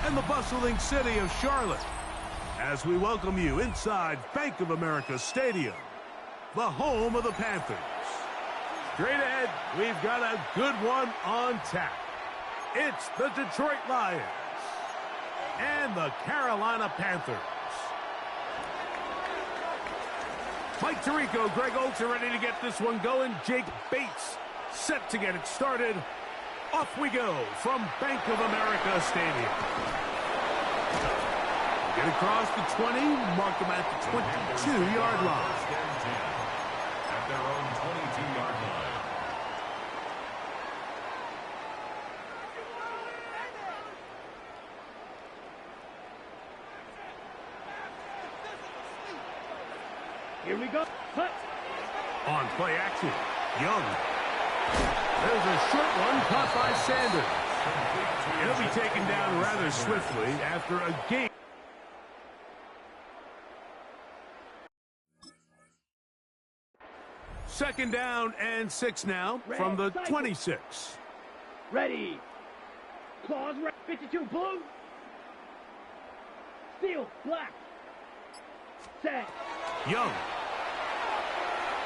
and the bustling city of Charlotte as we welcome you inside Bank of America Stadium, the home of the Panthers. Straight ahead, we've got a good one on tap. It's the Detroit Lions and the Carolina Panthers. Mike Tirico, Greg Oates are ready to get this one going. Jake Bates set to get it started. Off we go from Bank of America Stadium. Get across the 20, mark them at the 22-yard line. At their own 22-yard line. Here we go. Cut. On play action, Young. There's a short one caught by Sanders. It'll be taken down rather swiftly after a game. Second down and 6 now from the 26. Ready. Claws, 52 blue. Steel, black. Set. Young.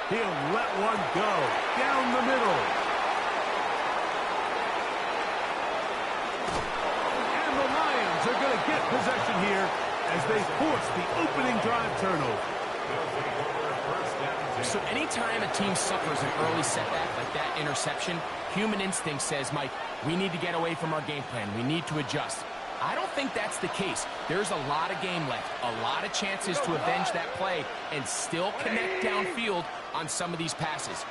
He'll let one go down the middle. And the Lions are going to get possession here as they force the opening drive turnover. So anytime a team suffers an early setback like that interception, human instinct says, Mike, we need to get away from our game plan. We need to adjust. I don't think that's the case. There's a lot of game left, a lot of chances to avenge that play and still connect downfield on some of these passes.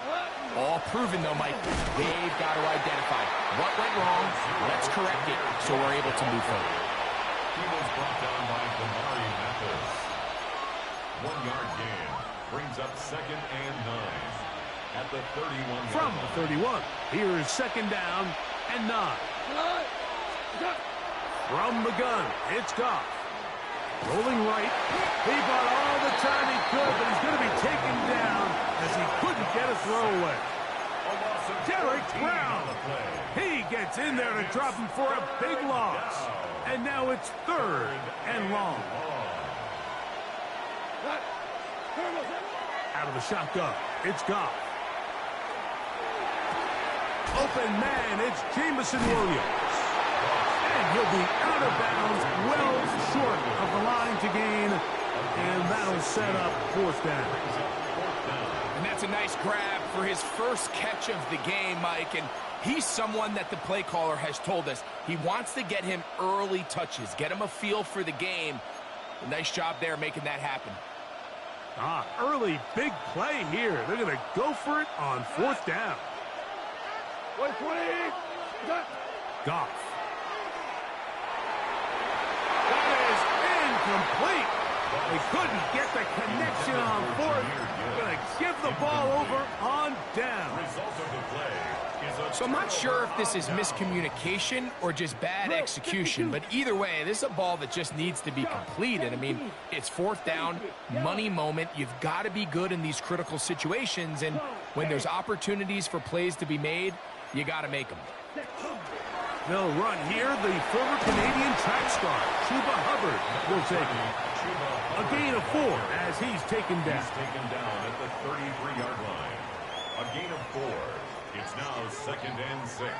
All proven, though, Mike. They've got to identify what went wrong, let's correct it so we're able to move forward. He was brought down by Panthers. 1 yard gain brings up second and 9 at the 31. From the 31, here is second down and 9. From the gun, it's Goff. Rolling right. He bought all the time he could, but he's going to be taken down as he couldn't get a throw away. Derek Brown. He gets in there to drop him for a big loss. And now it's third and long. Out of the shotgun, it's Goff. Open man, it's Jameson Williams. And he'll be out of bounds, well short of the line to gain. And that'll set up fourth down. And that's a nice grab for his first catch of the game, Mike. And he's someone that the play caller has told us he wants to get him early touches, get him a feel for the game. A nice job there making that happen. Early big play here. They're going to go for it on fourth down. 120. Goff. That is incomplete. They couldn't get the connection on fourth. Going to give the ball over on down. So I'm not sure if this is miscommunication or just bad execution, but either way, this is a ball that just needs to be completed. I mean, it's fourth down, money moment. You've got to be good in these critical situations, and when there's opportunities for plays to be made, you got to make them. They'll run here. The former Canadian track star, Chuba Hubbard, will take it. A gain of 4 as he's taken down. He's taken down at the 33-yard line. A gain of 4. It's now second and 6.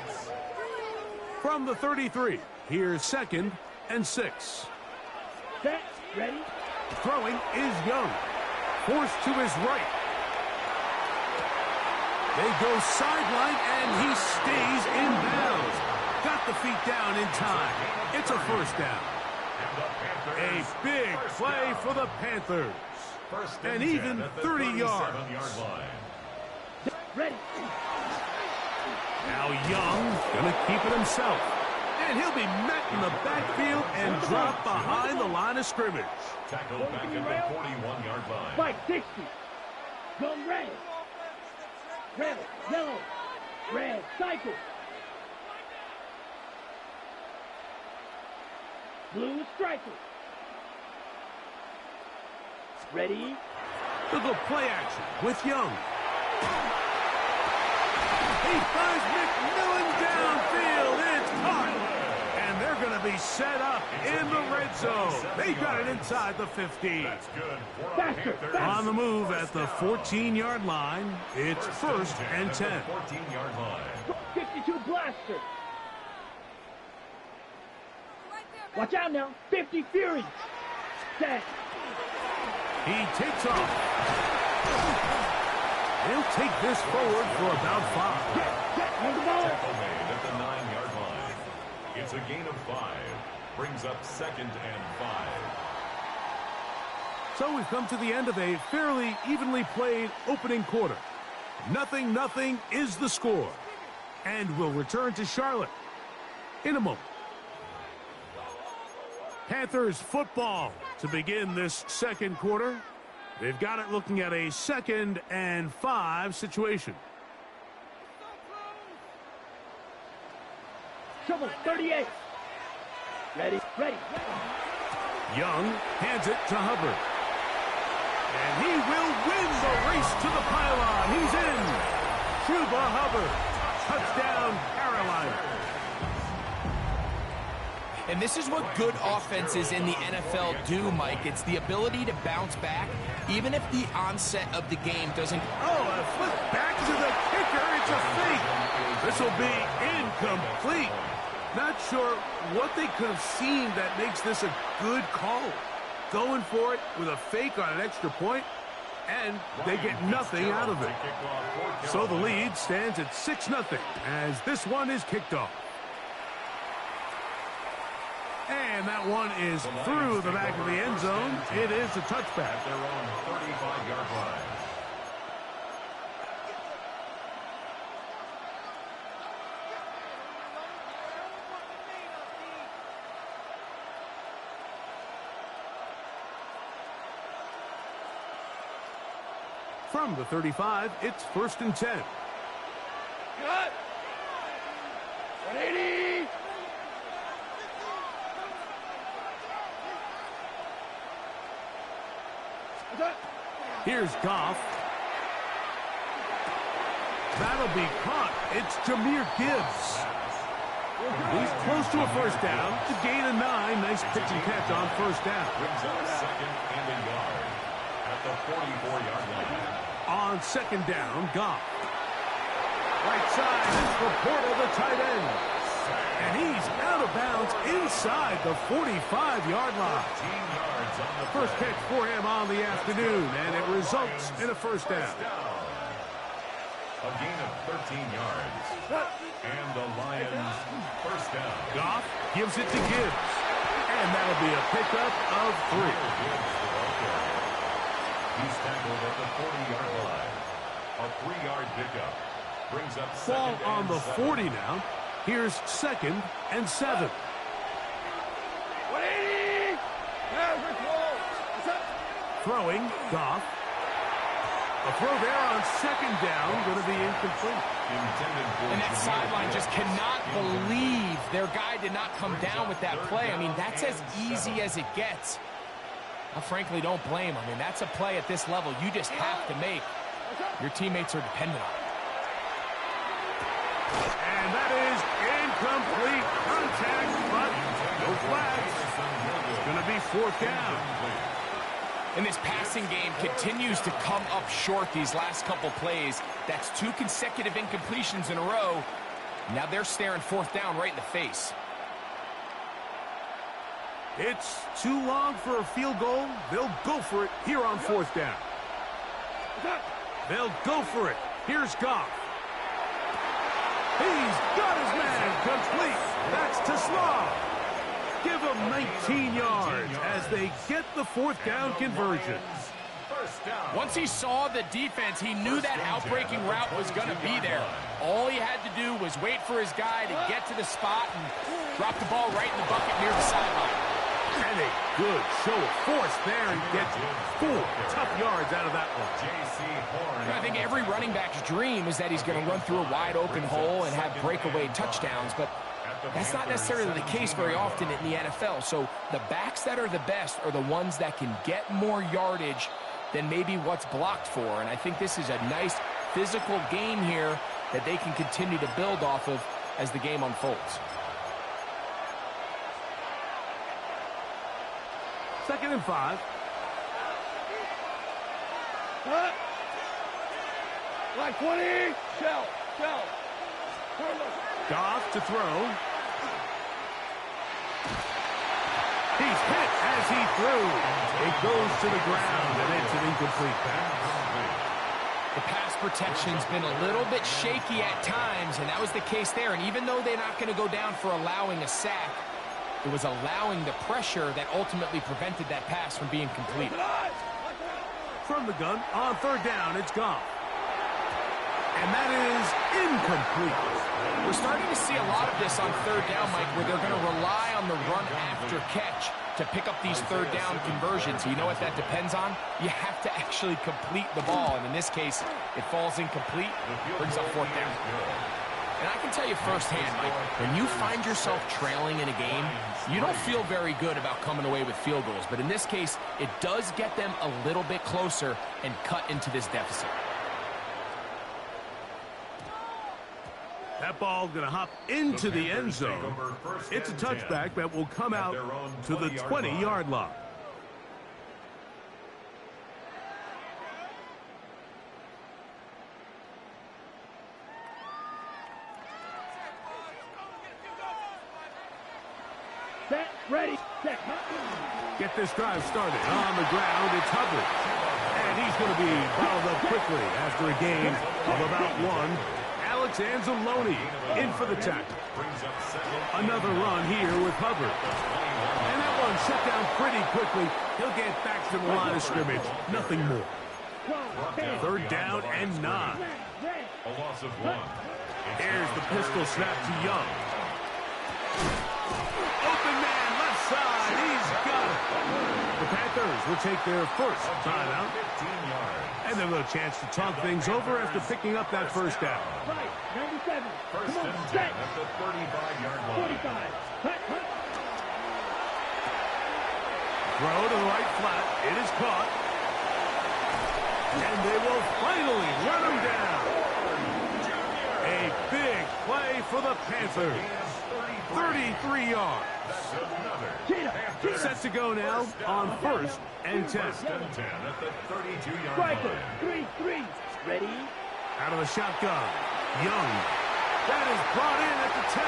From the 33, here's second and 6. Set. Ready. Throwing is Young. Forced to his right. They go sideline, and he stays in bounds. Got the feet down in time. It's a first down. A big play for the Panthers. And even 30 yards. Ready. Now Young going to keep it himself. And he'll be met in the backfield and dropped behind the line of scrimmage. Tackled back at the 41-yard line. Fight 60. Go red. Red. Yellow. Red. Cycle. Blue striker. Ready. Look at play action with Young. He finds McMillan downfield. It's caught. And they're going to be set up in the red zone. They got it inside the 15. That's good. Faster. On the move at the 14-yard line. It's first and 10. 14-yard line. 52 blaster. Watch out now. 50 Fury. Set. He takes off. He'll take this forward for about 5. Get the ball. Tackle made at the 9-yard line. It's a gain of 5. Brings up second and 5. So we've come to the end of a fairly evenly played opening quarter. 0-0 is the score. And we'll return to Charlotte in a moment. Panthers football to begin this second quarter. They've got it looking at a 2nd and 5 situation. Trouble 38. Ready. Young hands it to Hubbard. And he will win the race to the pylon. He's in. Chuba Hubbard. Touchdown, Carolina. And this is what good offenses in the NFL do, Mike. It's the ability to bounce back, even if the onset of the game doesn't... Oh, a flip back to the kicker. It's a fake. This will be incomplete. Not sure what they could have seen that makes this a good call. Going for it with a fake on an extra point, and they get nothing out of it. So the lead stands at 6-0 as this one is kicked off. And that one is through the back of the end zone. It is a touchback. At their own 35-yard line. From the 35, it's 1st and 10. Cut! 180! Here's Goff. That'll be caught. It's Jahmyr Gibbs. He's close to a first down. To gain of 9. Nice pitch and catch on first down. Brings up 2nd and a yard at the 44-yard line. On 2nd down, Goff. Right side is Laporta, the tight end. And he's out of bounds inside the 45-yard line. 15 yards on the First catch for him on the afternoon, and it results in a first down. A gain of 13 yards. And the Lions first down. Goff gives it to Gibbs. And that'll be a pickup of 3. He's tackled at the 40-yard line. A 3-yard pickup. Brings up Ball 2nd on and the 7. 40 now. Here's 2nd and 7. 180! Throwing, Goff. A throw there on 2nd down, going to be incomplete. And that sideline just cannot believe their guy did not come down with that play. I mean, that's as easy as it gets. I frankly don't blame him. I mean, that's a play at this level you just have to make. Your teammates are dependent on it. And that is incomplete contact, but no flags. It's going to be 4th down. And this passing game continues to come up short these last couple plays. That's 2 consecutive incompletions in a row. Now they're staring 4th down right in the face. It's too long for a field goal. They'll go for it here on 4th down. They'll go for it. Here's Goff. He's got his man complete. That's to Slav. Give him 19 yards as they get the 4th down conversion. Once he saw the defense, he knew that outbreaking route was going to be there. All he had to do was wait for his guy to get to the spot and drop the ball right in the bucket near the sideline. And a good show of force there and gets 4 tough yards out of that one. I think every running back's dream is that he's going to run through a wide open hole and have breakaway touchdowns, but that's not necessarily the case very often in the NFL. So the backs that are the best are the ones that can get more yardage than maybe what's blocked for. And I think this is a nice physical game here that they can continue to build off of as the game unfolds. 2nd and 5. Cut! Like 20! Shell! Goff to throw. He's hit as he threw. It goes to the ground, and it's an incomplete pass. The pass protection's been a little bit shaky at times, and that was the case there. And even though they're not going to go down for allowing a sack, it was allowing the pressure that ultimately prevented that pass from being completed. From the gun, on 3rd down, it's Goff. And that is incomplete. We're starting to see a lot of this on 3rd down, Mike, where they're going to rely on the run after catch to pick up these 3rd down conversions. You know what that depends on? You have to actually complete the ball. And in this case, it falls incomplete, brings up 4th down. And I can tell you firsthand, Mike, when you find yourself trailing in a game, you don't feel very good about coming away with field goals. But in this case, it does get them a little bit closer and cut into this deficit. That ball going to hop into the end zone. It's a touchback that will come out to the 20-yard line. Set, ready, set. Get this drive started. On the ground, it's Hubbard. And he's going to be bottled up quickly after a gain of about 1. Alex Anzalone in for the tackle. Another run here with Hubbard. And that one shut down pretty quickly. He'll get back to the line of scrimmage. Nothing more. 3rd down and 9. A loss of 1. Here's the pistol snap to Young. Open man, left side. He's got it. The Panthers will take their first timeout. 15 yards. And they'll have a chance to talk things over after picking up that first down. Right, 97. First Come on, and 10 set. at the 35-yard line. 45. Hut, hut. Throw to the right flat. It is caught. And they will finally run him down. A big play for the Panthers. 33 yards. Set to go now on 1st and 10. First and 10 at the 32-yard Striker, line. 3-3. Ready? Out of the shotgun. Young. That is brought in at the 10.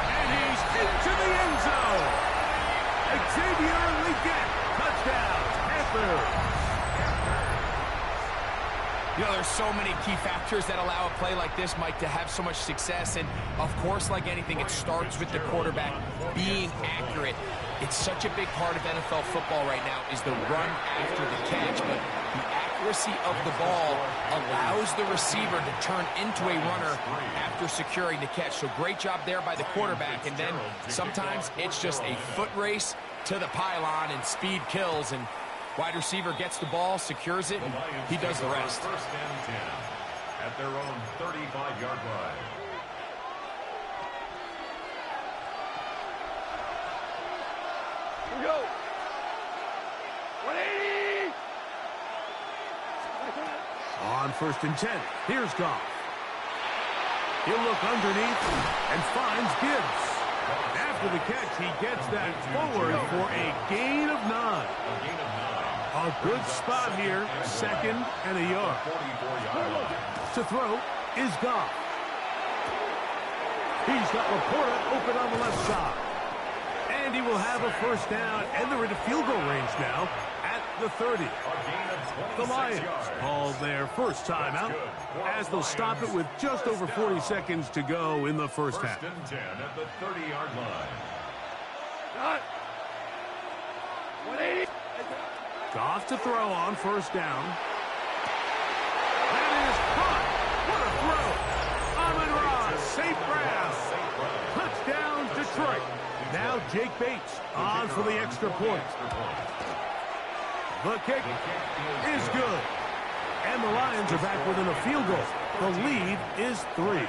And he's into the end zone. Xavier Leggett. Touchdown. Panthers. You know, there's so many key factors that allow a play like this, Mike, to have so much success. And, of course, like anything, it starts with the quarterback being accurate. It's such a big part of NFL football right now is the run after the catch. But the accuracy of the ball allows the receiver to turn into a runner after securing the catch. So great job there by the quarterback. And then sometimes it's just a foot race to the pylon and speed kills. And wide receiver gets the ball, secures it, and he does the rest. First and 10 at their own 35-yard line. Here we go. 180. On 1st and 10. Here's Goff. He'll look underneath and finds Gibbs. After the catch, he gets that forward for a gain of 9. A gain of 9. A good spot here, 2nd and a yard. 44-yard line. To throw is Goff. He's got Laporta open on the left side. And he will have a first down, and they're into field goal range now at the 30. A gain of 26 The Lions yards. call their first timeout as they'll stop it with just over 40 seconds to go in the first half. First and 10 at the 30-yard line. Cut. 180. Goff to throw on 1st down. That is caught. What a throw. Amon-Ra, safe grab. Touchdown, Detroit. Now Jake Bates on for the extra point. The kick is good. And the Lions are back within a field goal. The lead is 3.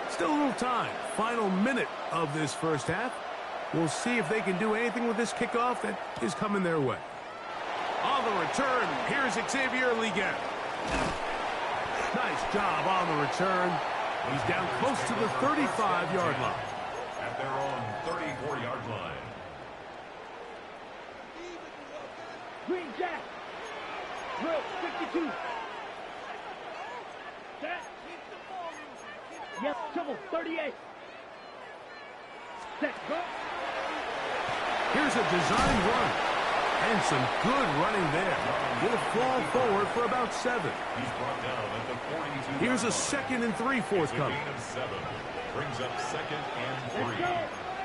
Still a little time. Final minute of this first half. We'll see if they can do anything with this kickoff that is coming their way. On the return, here's Xavier Leggett. Nice job on the return. He's down close to the 35-yard line. At their own 34-yard line. Green Jack. Drill, 52. Set. Yep, trouble, 38. Set, go. Here's a design run. And some good running there. He'll fall forward for about 7. He's brought down at the 42. Here's a 2nd and 3 forthcoming. Gain of 7. Brings up 2nd and Let's 3. go.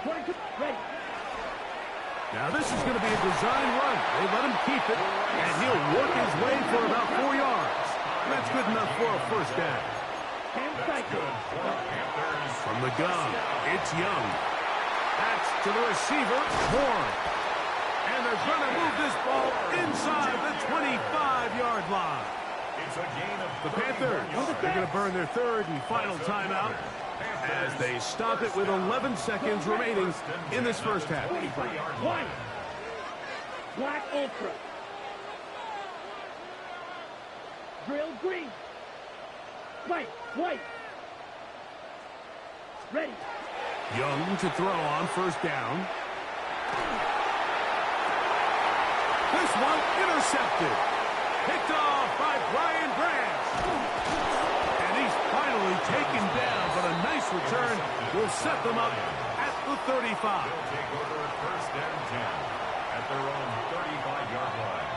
22, ready. Now this is going to be a design run. They let him keep it, and he'll work his way for about 4 yards. That's good enough for a first down. Cam That's cycle. good for the Panthers. From the gun, it's Young. That's to the receiver, Horn. And they're going to move this ball inside the 25-yard line. It's a gain of The Panthers, they're going to burn their 3rd and final timeout as they stop it with 11 seconds remaining in this first half. 45, 1. Black Ultra. Drill green. Fight. White. Ready. Young to throw on first down. This one intercepted. Picked off by Brian Branch. And he's finally taken down, but a nice return will set them up at the 35. They'll take over first and 10 at their own 35-yard line.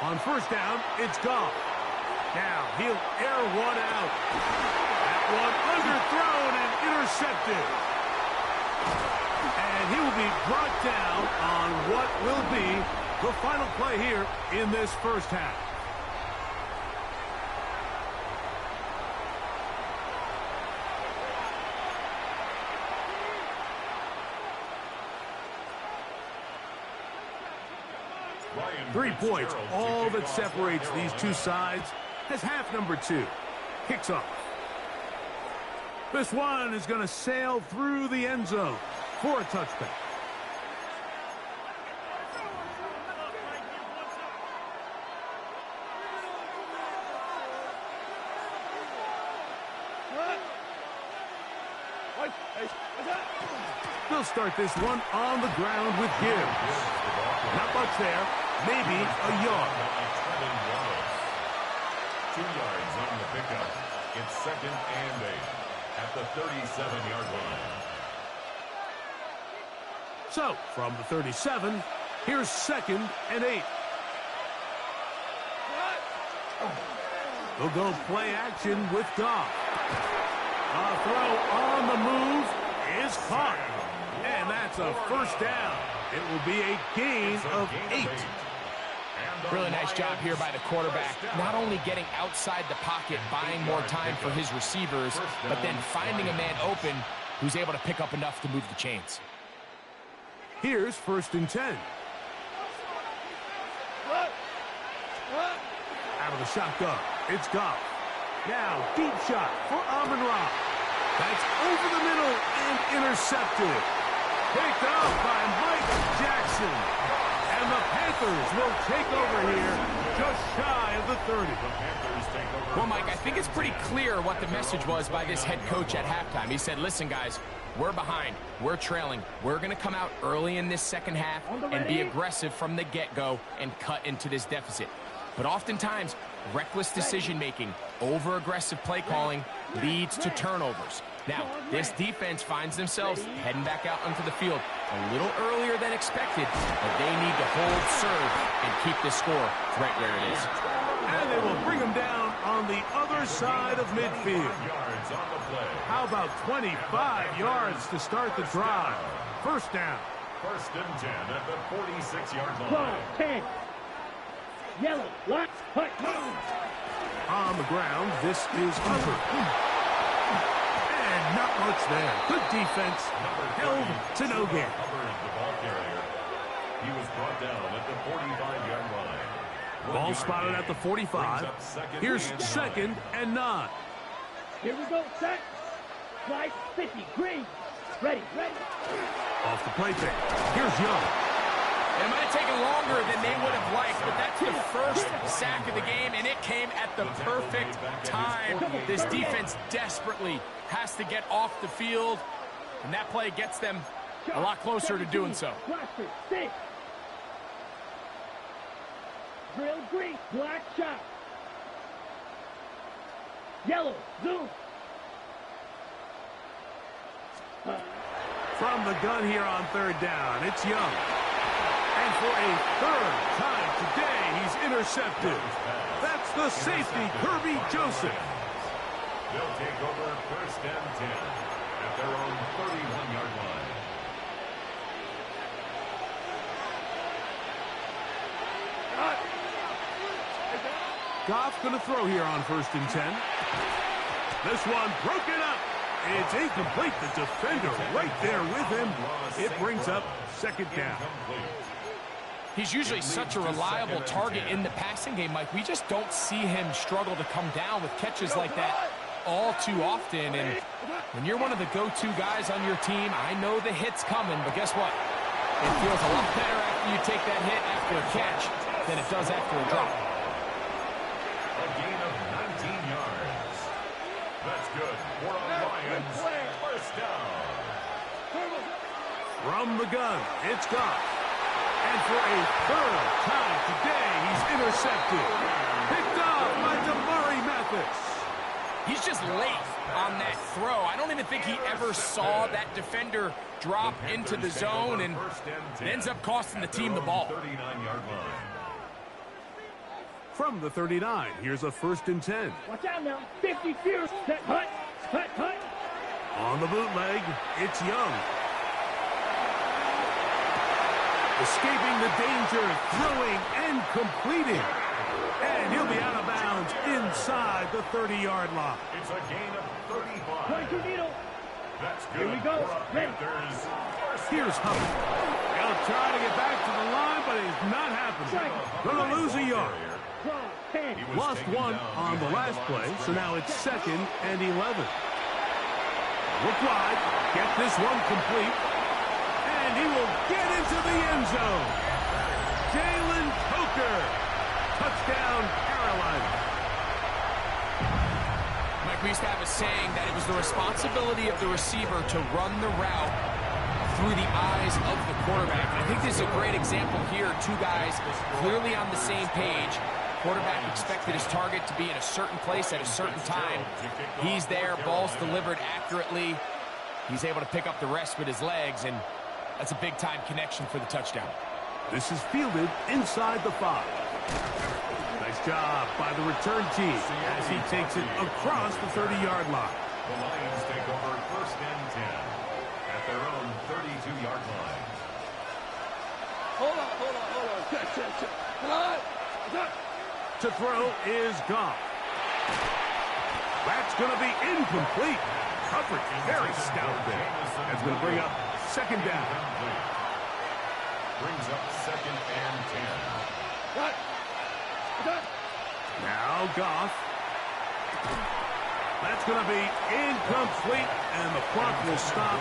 On first down, it's Goff. Now he'll air one out. That one underthrown and intercepted. And he will be brought down on what will be the final play here in this first half. 3 points, all that separates these two sides as half number 2 kicks off. This one is going to sail through the end zone for a touchback. They'll start this one on the ground with Gibbs. Not much there. Maybe a yard. 2 yards on the pickup. It's second and 8 at the 37-yard line. So, from the 37, here's second and 8. They'll go play action with Goff. A throw on the move is caught. And that's a first down. It will be a gain of 8. Really nice job here by the quarterback, not only getting outside the pocket, buying more time for his receivers, but then finding a man open who's able to pick up enough to move the chains. Here's first and 10. Out of the shotgun, it's Goff. Now, deep shot for Amon-Ra. That's over the middle and intercepted. Picked off by Mike Jackson. And the Panthers will take over here just shy of the 30. Well, Mike, I think it's pretty clear what the message was by this head coach at halftime. He said, listen, guys, we're behind. We're trailing. We're going to come out early in this second half and be aggressive from the get-go and cut into this deficit. But oftentimes, reckless decision-making, over-aggressive play calling leads to turnovers. Now, this defense finds themselves heading back out onto the field a little earlier than expected, but they need to hold serve and keep this score right where it is. And they will bring them down on the other side of midfield. How about 25 yards to start the drive? First down. First and 10 at the 46-yard line. 10. Yellow, black, white. On the ground, this is Hunter. And not much there. Good defense. Held to no gain. He was brought down at the 45-yard line. Ball spotted at the 45. Here's second and 9. Here we go, set. Slide 50, green. Ready. Off the play fake. Here's Young. It might have taken longer than they would have liked, but that's the first sack of the game, and it came at the perfect time. This defense desperately has to get off the field, and that play gets them a lot closer to doing so. Blaster, 6. Drill green, black shot. Yellow, zoom. From the gun here on third down, it's Young. And for a third time today, he's intercepted. That's the safety, Kirby Joseph. They'll take over first and 10 at their own 31-yard line. Goff going to throw here on first and 10. This one broken up. It's incomplete. The defender right there with him. It brings up second down. He's usually such a reliable target in the passing game, Mike. We just don't see him struggle to come down with catches like that. all too often, and when you're one of the go-to guys on your team, I know the hit's coming, but guess what? It feels a lot better after you take that hit after a catch than it does after a drop. A gain of 19 yards. That's good for a Lions first down. From the gun, it's Goff. And for a third time today, he's intercepted. Picked off by Damari Mathis. He's just late on that throw. I don't even think he ever saw that defender drop into the zone, and it ends up costing the team the ball. 39-yard line. From the 39, here's a 1st and 10. Watch out now. 50 fierce. Cut, cut. On the bootleg, it's Young. Escaping the danger, throwing and completing. And he'll be out of bounds inside the 30-yard line. It's a gain of 35. 22 needle. That's good. Here we go. Ready. Here's Hubbard. He'll try to get back to the line, but it's not happening. Gonna lose a yard. Lost one on the last play, so now it's 2nd and 11. Look wide. Get this one complete. And he will get into the end zone. Jalen Coker. Touchdown, Carolina. Mike, we used to have a saying that it was the responsibility of the receiver to run the route through the eyes of the quarterback. And I think this is a great example here. Two guys clearly on the same page. Quarterback expected his target to be in a certain place at a certain time. He's there, ball's delivered accurately. He's able to pick up the rest with his legs, and that's a big-time connection for the touchdown. This is fielded inside the 5. Nice job by the return team as he takes it across the 30-yard line. The Lions take over 1st and 10 at their own 32-yard line. Hold on. Check. Come on. To throw is Goff. That's going to be incomplete. Coverage very stout there. That's going to bring up 2nd down. Brings up 2nd and 10. Now Goff. That's going to be incomplete, and the clock will stop.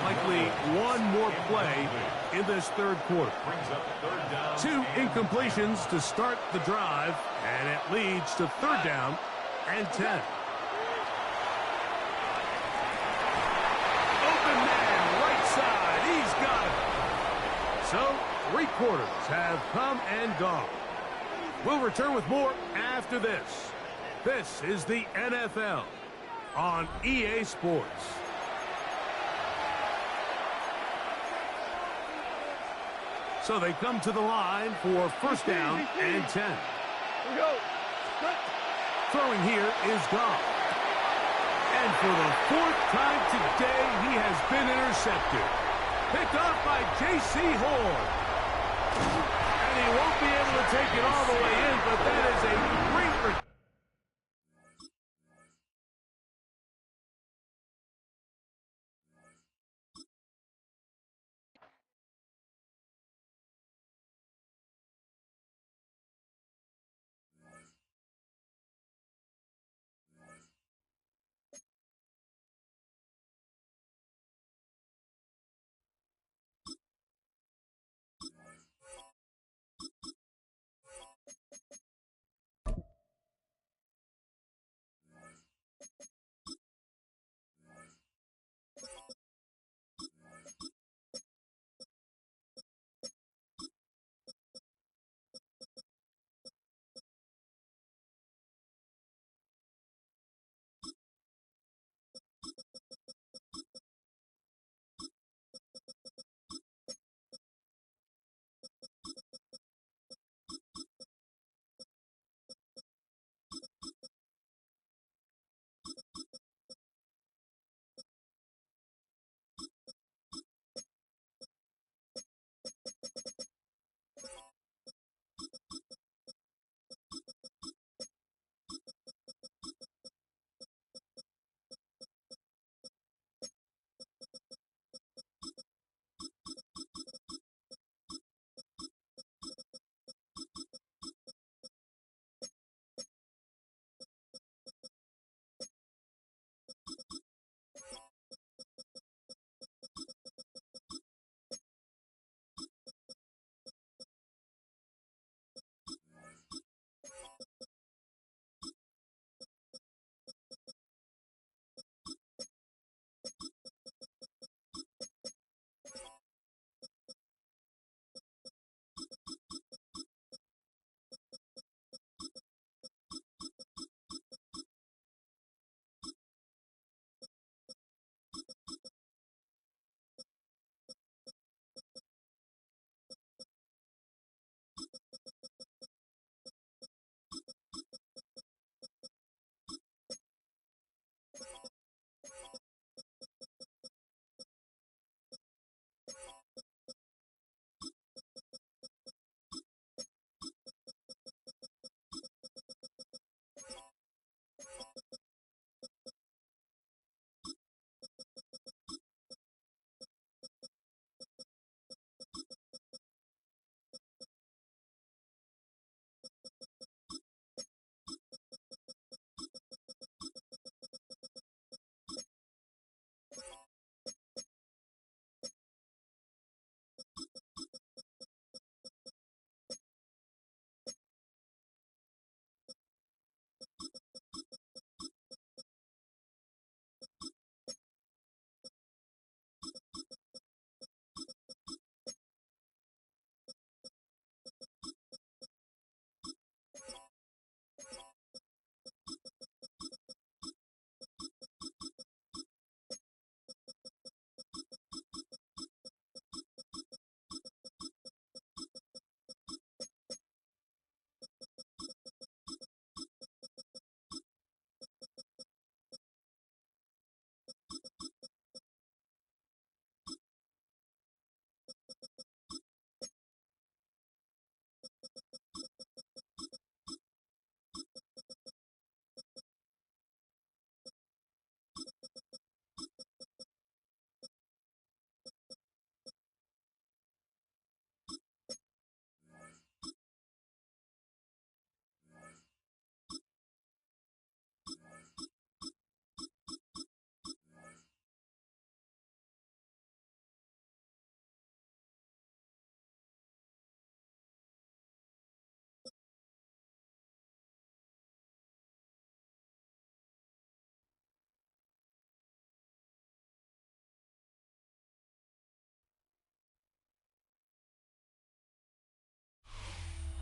Likely one more play in this 3rd quarter. Brings up 3rd down. 2 incompletions to start the drive, and it leads to 3rd down and 10. Open man, right side. He's got it. So, 3 quarters have come and gone. We'll return with more after this. This is the NFL on EA Sports. So they come to the line for 1st down and 10. Here we go. Throwing here is Goff. And for the 4th time today, he has been intercepted. Picked off by J.C. Horn. And he won't be able to take it all the way in, but that is a great return.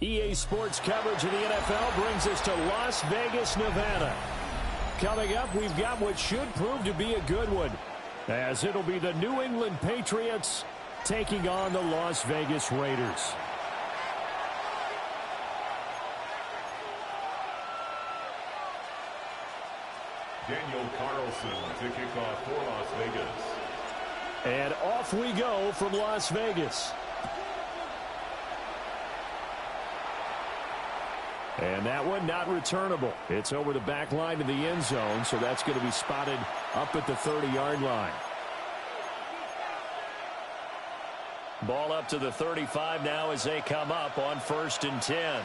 EA Sports coverage of the NFL brings us to Las Vegas, Nevada. Coming up, we've got what should prove to be a good one, as it'll be the New England Patriots taking on the Las Vegas Raiders. Daniel Carlson to kick off for Las Vegas. And off we go from Las Vegas. And that one not returnable. It's over the back line to the end zone, so that's going to be spotted up at the 30-yard line. Ball up to the 35 now as they come up on 1st and 10.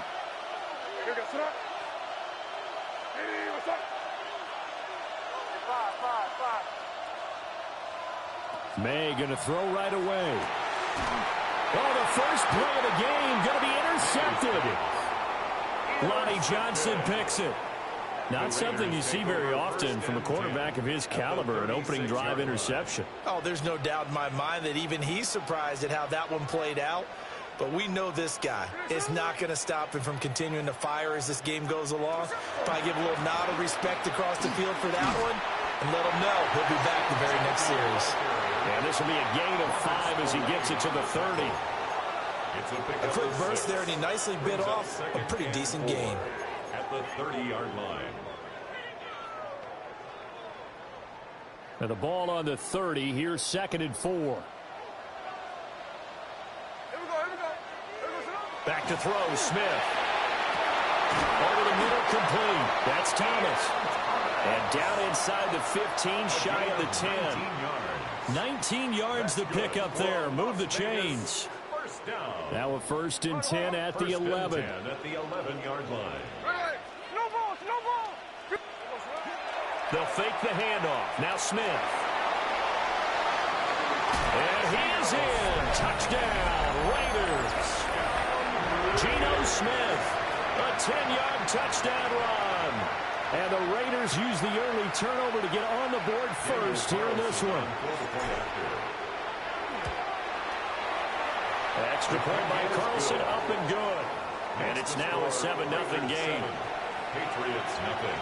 May going to throw right away. Oh, the first play of the game going to be intercepted. Lonnie Johnson picks it. Not something you see very often from a quarterback of his caliber, an opening drive interception. Oh, there's no doubt in my mind that even he's surprised at how that one played out. But we know this guy is not going to stop him from continuing to fire as this game goes along. Probably give a little nod of respect across the field for that one and let him know he'll be back the very next series. And this will be a gain of 5 as he gets it to the 30. A quick burst there, and he nicely bit off a pretty decent gain. At the 30-yard line. And the ball on the 30. Here's 2nd and 4. Back to throw, Smith. Over the middle, complete. That's Thomas. And down inside the 15, shy of the 10. 19 yards the pick up there. Move the chains. Now a 1st and 10 at the 11. At the 11-yard line. They'll fake the handoff. Now Smith. And he is in. Touchdown, Raiders. Geno Smith, a 10-yard touchdown run. And the Raiders use the early turnover to get on the board first here in this one. Extra point by Carlson, up and good. And it's now a 7-0 game. Patriots nothing.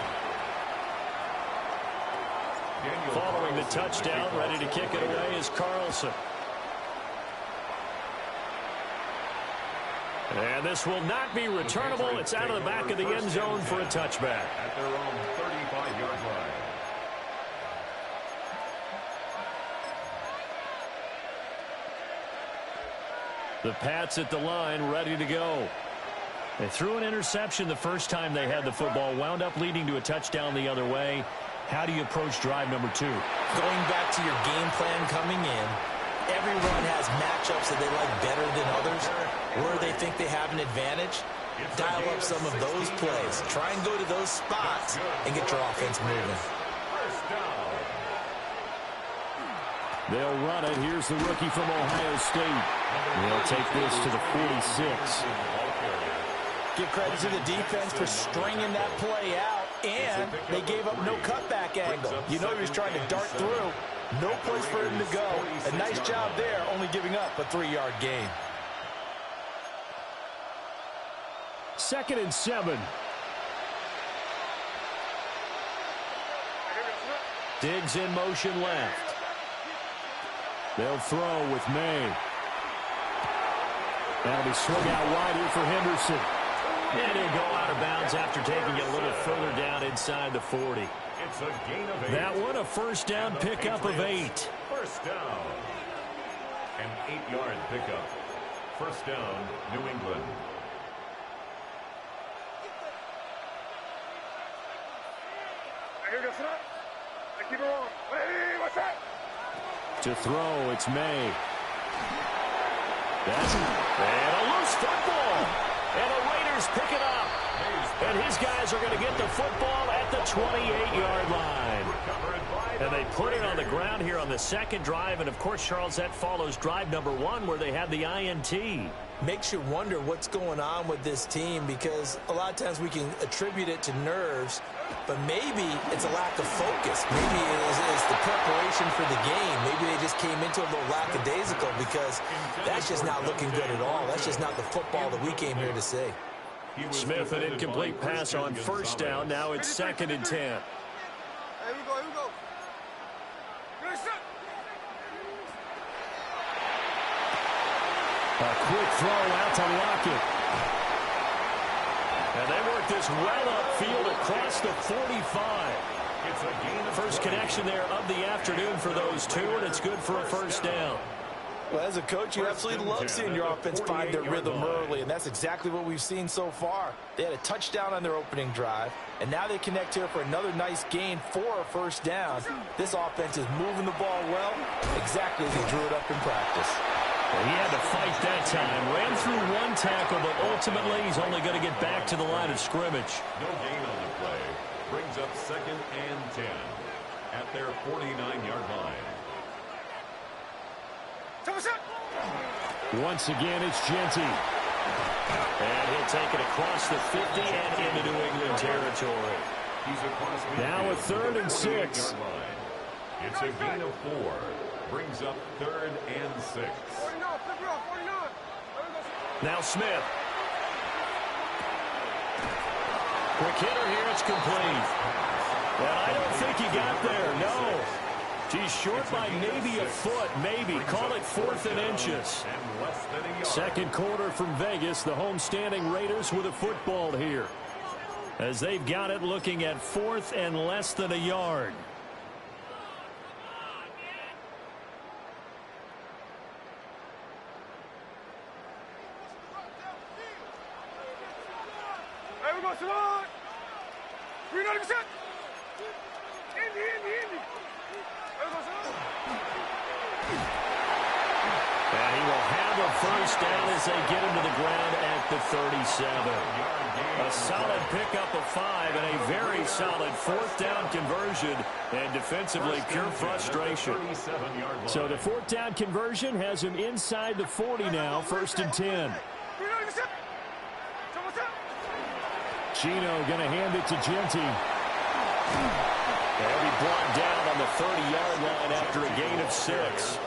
Following the touchdown, ready to kick it away is Carlson. And this will not be returnable. It's out of the back of the end zone for a touchback. At their own 35-yard line. The Pats at the line, ready to go. They threw an interception the first time they had the football, wound up leading to a touchdown the other way. How do you approach drive number 2? Going back to your game plan coming in, everyone has matchups that they like better than others, where they think they have an advantage. Dial up some of those plays. Try and go to those spots and get your offense moving. They'll run it. Here's the rookie from Ohio State. They'll take this to the 46. Give credit to the defense for stringing that play out, and they gave up no cutback angle. You know he was trying to dart through. No place for him to go. A nice job there, only giving up a 3-yard gain. 2nd and 7. Diggs in motion left. They'll throw with May. That'll be swung out wide here for Henderson. And he'll go out of bounds after taking it a little further down inside the 40. It's a gain of 8. That one a first down pickup of 8. First down. An 8-yard pickup. First down, New England. To throw, it's May. And a loose football. And the Raiders pick it up. And his guys are going to get the football at the 28-yard line. And they put it on the ground here on the 2nd drive. And, of course, Charles, that follows drive number 1 where they had the INT. Makes you wonder what's going on with this team, because a lot of times we can attribute it to nerves, but maybe it's a lack of focus. Maybe it is the preparation for the game. Maybe they just just came into it a little lackadaisical because that's just not looking good at all. That's just not the football that we came here to see. Smith, an incomplete pass on first down. Now it's 2nd and 10. Here we go, here we go. A quick throw out to Lockett. And they work this well upfield across the 45. First connection there of the afternoon for those two, and it's good for a first down. Well, as a coach, you absolutely love seeing your offense find their rhythm early, and that's exactly what we've seen so far. They had a touchdown on their opening drive, and now they connect here for another nice gain for a first down. This offense is moving the ball well, exactly as he drew it up in practice. Well, he had to fight that time. Ran through one tackle, but ultimately he's only going to get back to the line of scrimmage. No gain on the play. Brings up 2nd and 10 at their 49-yard line. Once again, it's Genty. And he'll take it across the 50 and into New England territory. Now a 3rd and 6. It's a gain of 4. Brings up 3rd and 6. Now Smith. Quick hitter here. It's complete. Well, I don't think he got there. No. He's short by maybe a foot, maybe. Call it 4th and inches. Second quarter from Vegas. The homestanding Raiders with a football here, as they've got it looking at 4th and less than a yard. There we go, Salon. 390%. Indy. And he will have a first down as they get him to the ground at the 37. A solid pickup of 5 and a very solid 4th down conversion. And defensively, pure frustration. So the 4th down conversion has him inside the 40 now, 1st and 10. Chino going to hand it to Genty. He'll be brought down on the 30-yard line after a gain of 6.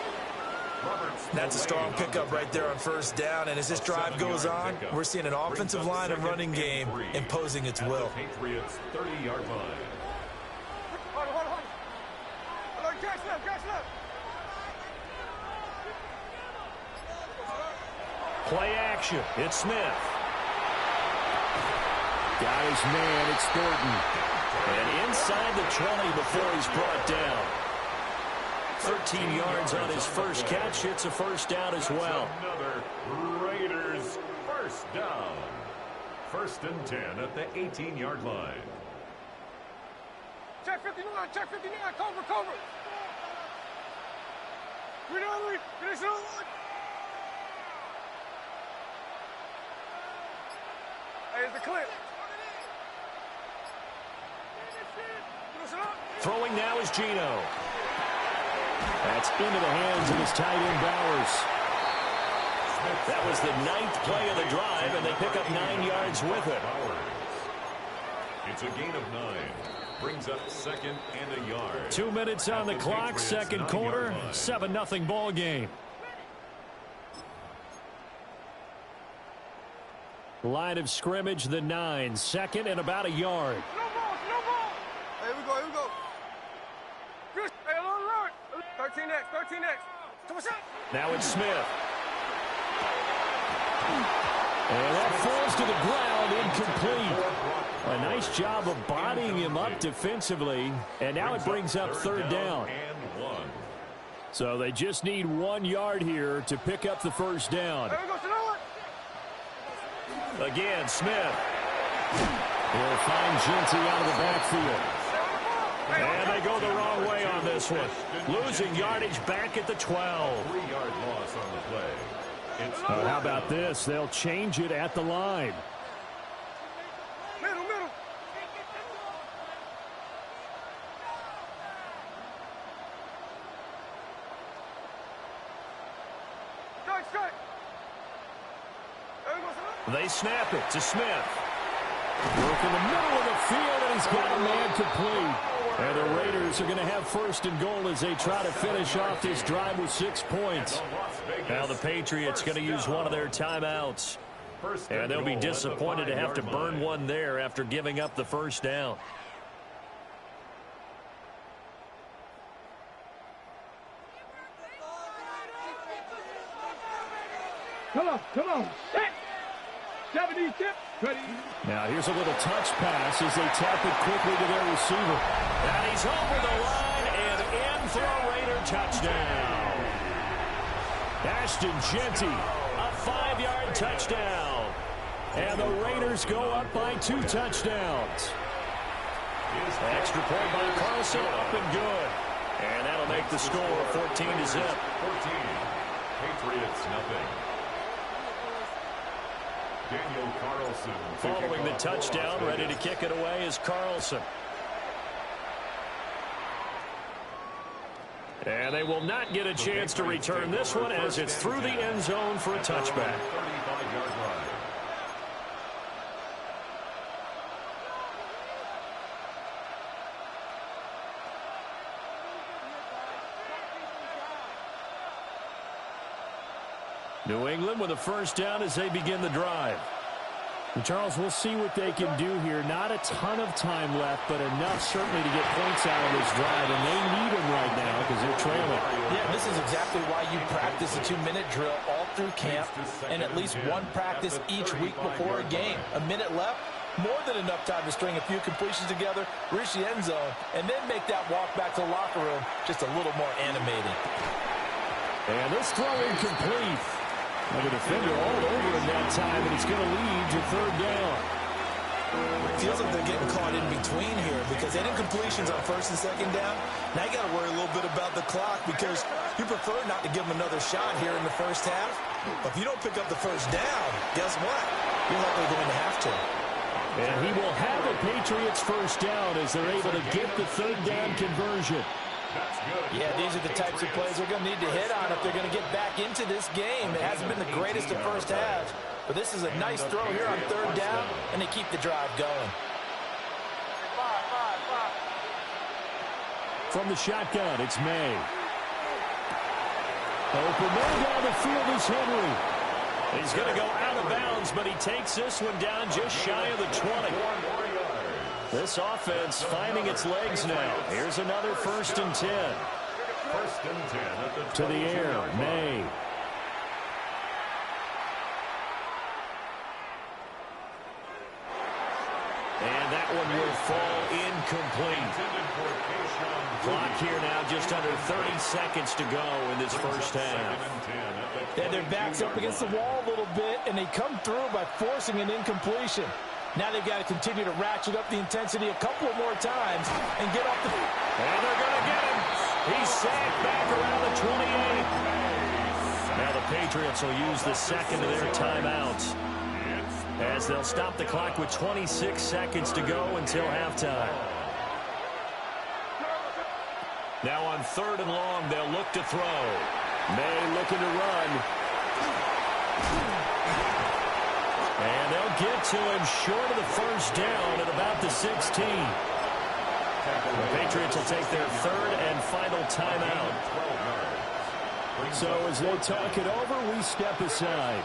That's a strong pickup right there on first down, and as this drive goes on, we're seeing an offensive line and running game imposing its will. Patriots 30-yard line. Play action. It's Smith. Got his man. It's Thornton. And inside the 20 before he's brought down. 13 yards on his first catch. It's a first down as well. Another Raiders first down. 1st and 10 at the 18-yard line. Check 59, cover. Finish it on. Hey, it's the clip. Throwing now is Gino. That's into the hands of his tight end Bowers. That was the 9th play of the drive, and they pick up 9 yards with it. It's a gain of 9. Brings up 2nd and a yard. 2 minutes on the clock, second quarter, 7-0 ball game. Line of scrimmage, the 9, 2nd and about a yard. No ball. Here we go. Good. Hey, long run. 13 next. Now it's Smith. And that falls to the ground, incomplete. A nice job of bodying him up defensively, and now it brings up 3rd down. So they just need 1 yard here to pick up the first down. Again, Smith. He'll find Genty out of the backfield. And they go the wrong way on this one. Losing yardage back at the 12. 3-yard loss on the play. How about this? They'll change it at the line. Middle. Strike. They snap it to Smith. Work in the middle of the field, and he's got a man complete. And the Raiders are going to have first and goal as they try to finish off this drive with 6 points. Now the Patriots going to use one of their timeouts. And they'll be disappointed to have to burn one there after giving up the first down. Come on, set! 70 tip, ready. Now here's a little touch pass as they tap it quickly to their receiver. And he's over the line and in for a Raider touchdown. Ashton Genty, a 5-yard touchdown. And the Raiders go up by 2 touchdowns. Extra point by Carlson, up and good. And that'll make the score 14-0. 14. Patriots, nothing. Daniel Carlson. Following the touchdown, ready to kick it away is Carlson. And they will not get a chance to return this one as it's through the end zone for a touchback. 35-yard line. New England with a first down as they begin the drive. And Charles, we'll see what they can do here. Not a ton of time left, but enough certainly to get points out of this drive, and they need them right now because they're trailing. Yeah, this is exactly why you practice a 2-minute drill all through camp and at least one practice each week before a game. A minute left, more than enough time to string a few completions together, reach the end zone, and then make that walk back to the locker room just a little more animated. And this throw incomplete. And the defender all over him that time, and it's going to lead to third down. Feels like they're getting caught in between here because they did completions on first and second down. Now you got to worry a little bit about the clock because you prefer not to give them another shot here in the first half. But if you don't pick up the first down, guess what? You're likely going to have to. And he will have a Patriots first down as they're able to get the third down conversion. Yeah, these are the types of plays they're going to need to hit on if they're going to get back into this game. It hasn't been the greatest of first halves, but this is a nice throw here on third down, and they keep the drive going. From the shotgun, it's May. Open man down the field is Henry. He's going to go out of bounds, but he takes this one down just shy of the 20. This offense finding its legs now. Here's another 1st and 10. 1st and 10 to the air, May. And that one will fall incomplete. Clock here now, just under 30 seconds to go in this first half. Yeah, their back's up against the wall a little bit, and they come through by forcing an incompletion. Now they've got to continue to ratchet up the intensity a couple of more times and get off the... And they're going to get him. He's sacked back around the 28. Now the Patriots will use the second of their timeouts as they'll stop the clock with 26 seconds to go until halftime. Now on 3rd and long, they'll look to throw. May looking to run. And they'll get to him short of the first down at about the 16. The Patriots will take their 3rd and final timeout. So as they talk it over, we step aside.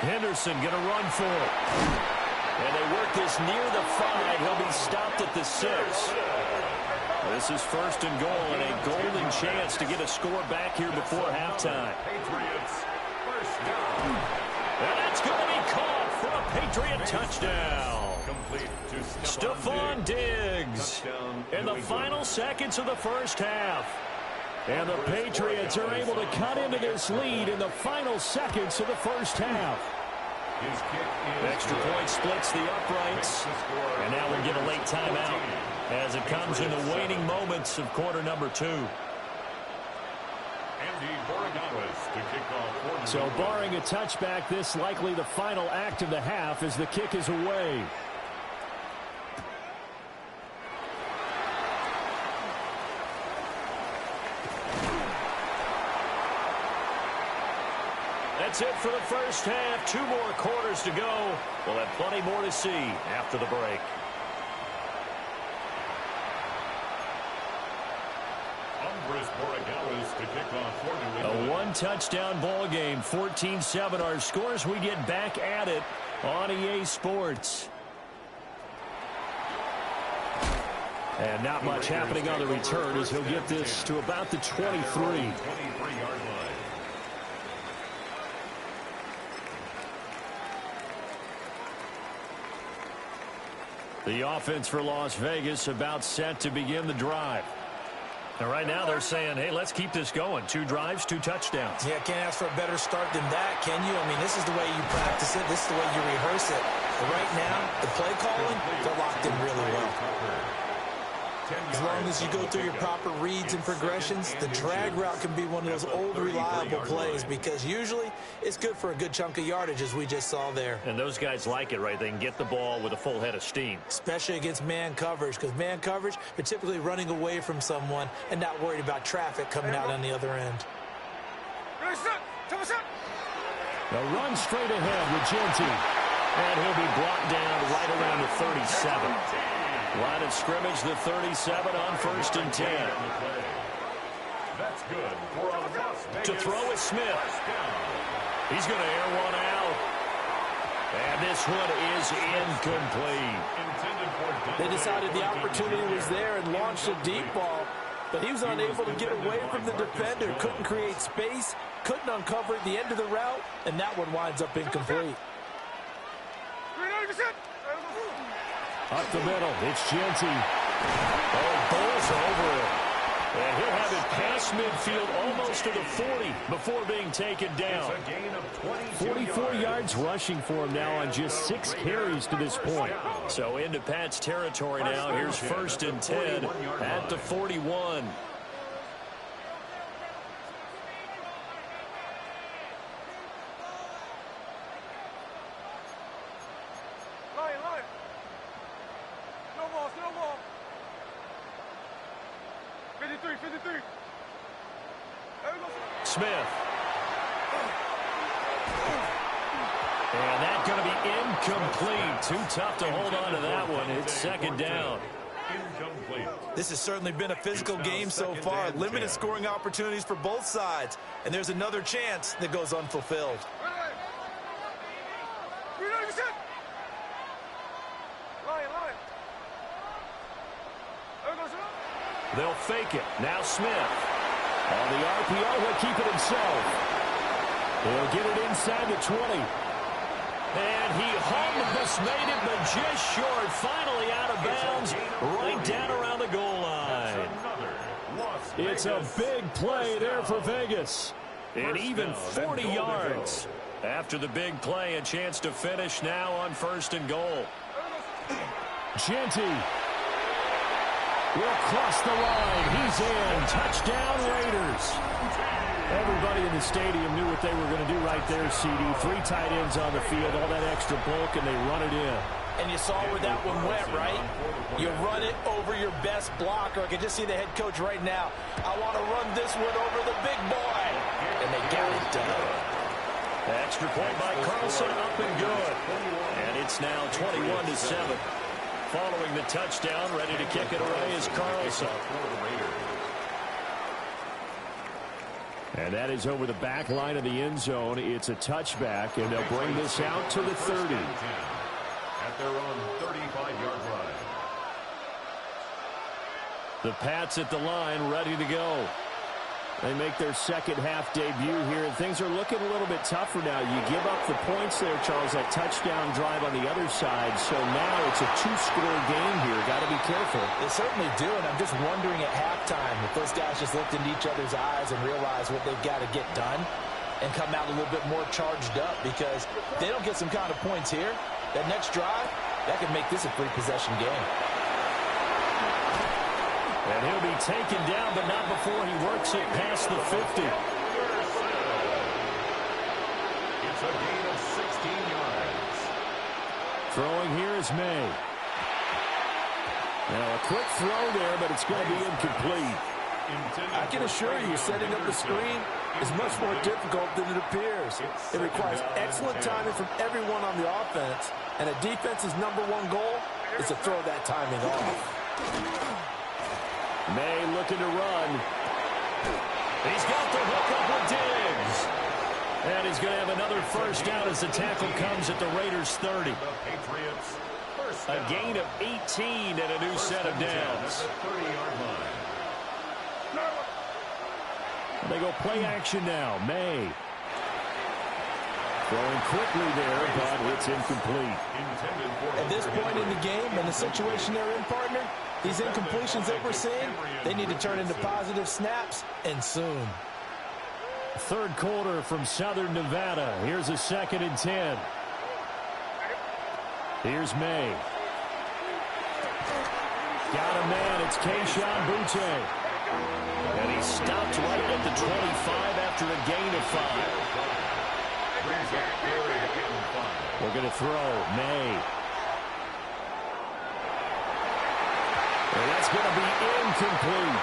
Henderson going to run for it. And they work this near the 5. He'll be stopped at the 6. This is 1st and goal and a golden chance to get a score back here before halftime. And that's going to be caught for a Patriot touchdown. Stephon Diggs in the final seconds of the first half. And the Patriots are able to cut into this lead in the final seconds of the first half. Extra point splits the uprights. And now we'll get a late timeout as it comes in the waning moments of quarter number 2. So barring a touchback, this likely the final act of the half as the kick is away. That's it for the first half. 2 more quarters to go. We'll have plenty more to see after the break. A one-touchdown ball game, 14-7 our scores. We get back at it on EA Sports. And not much happening on the return as he'll get this to about the 23. The offense for Las Vegas about set to begin the drive. And right now they're saying, hey, let's keep this going. 2 drives, 2 touchdowns. Yeah, can't ask for a better start than that, can you? I mean, this is the way you practice it. This is the way you rehearse it. But right now, the play calling, they're locked in really well. As long as you go through your proper reads and progressions, the drag route can be one of those old reliable plays because usually it's good for a good chunk of yardage, as we just saw there. And those guys like it, right? They can get the ball with a full head of steam. Especially against man coverage, because man coverage, they're typically running away from someone and not worried about traffic coming out on the other end. A run straight ahead with Genty. And he'll be brought down right around the 37. Line of scrimmage, the 37 on 1st and 10. That's good for a loss. To throw is Smith. He's going to air one out. And this one is incomplete. They decided the opportunity was there and launched a deep ball, but he was unable to get away from the defender, couldn't create space, couldn't uncover the end of the route, and that one winds up incomplete. Up the middle, it's Genty. Oh, bowls over it. And he'll have it past midfield almost to the 40 before being taken down. 44 yards rushing for him now on just 6 carries to this point. So into Pat's territory now. Here's 1st and 10 at the 41. Smith. And that's going to be incomplete. Too tough to hold on to that one. It's 2nd down. This has certainly been a physical game so far. Limited scoring opportunities for both sides. And there's another chance that goes unfulfilled. They'll fake it. Now Smith. On the RPO, he'll keep it himself. He'll get it inside the 20. And he almost made it, but just short. Finally out of bounds, right down around the goal line. It's a big play there for Vegas. And even 40 yards. After the big play, a chance to finish now on 1st and goal. Genty will cross the line. He's in. Touchdown, Raiders. Everybody in the stadium knew what they were going to do right there, CD. 3 tight ends on the field, all that extra bulk, and they run it in. And you saw where that one went, right? You run it over your best blocker. I can just see the head coach right now. I want to run this one over the big boy. And they got it done. The extra point by Carlson, up and good. And it's now 21-7. Following the touchdown, ready to kick it away is Carlson. And that is over the back line of the end zone. It's a touchback, and they'll bring this out to the 30. At their own 35-yard line. The Pats at the line, ready to go. They make their second half debut here, and things are looking a little bit tougher now. You give up the points there, Charles, that touchdown drive on the other side. So now it's a 2-score game here. Got to be careful. They certainly do, and I'm just wondering at halftime if those guys just looked into each other's eyes and realized what they've got to get done and come out a little bit more charged up, because if they don't get some kind of points here, that next drive, that could make this a 3-possession game. And he'll be taken down, but not before he works it past the 50. It's a gain of 16 yards. Throwing here is May. Now a quick throw there, but it's going to be incomplete. I can assure you, setting up the screen is much more difficult than it appears. It requires excellent timing from everyone on the offense, and a defense's #1 goal is to throw that timing off. May looking to run. He's got the hook up with Diggs. And he's going to have another first down as the tackle comes at the Raiders' 30. A gain of 18 and a new set of downs. They go play action now. May. Throwing quickly there, but it's incomplete. At this point in the game and the situation they're in, partner, these incompletions that we're seeing, they need to turn into positive snaps, and soon. Third quarter from Southern Nevada. Here's a 2nd and 10. Here's May. Got a man. It's Keia. And he stopped right at the 25 after a gain of 5. We're going to throw. May. And that's going to be incomplete.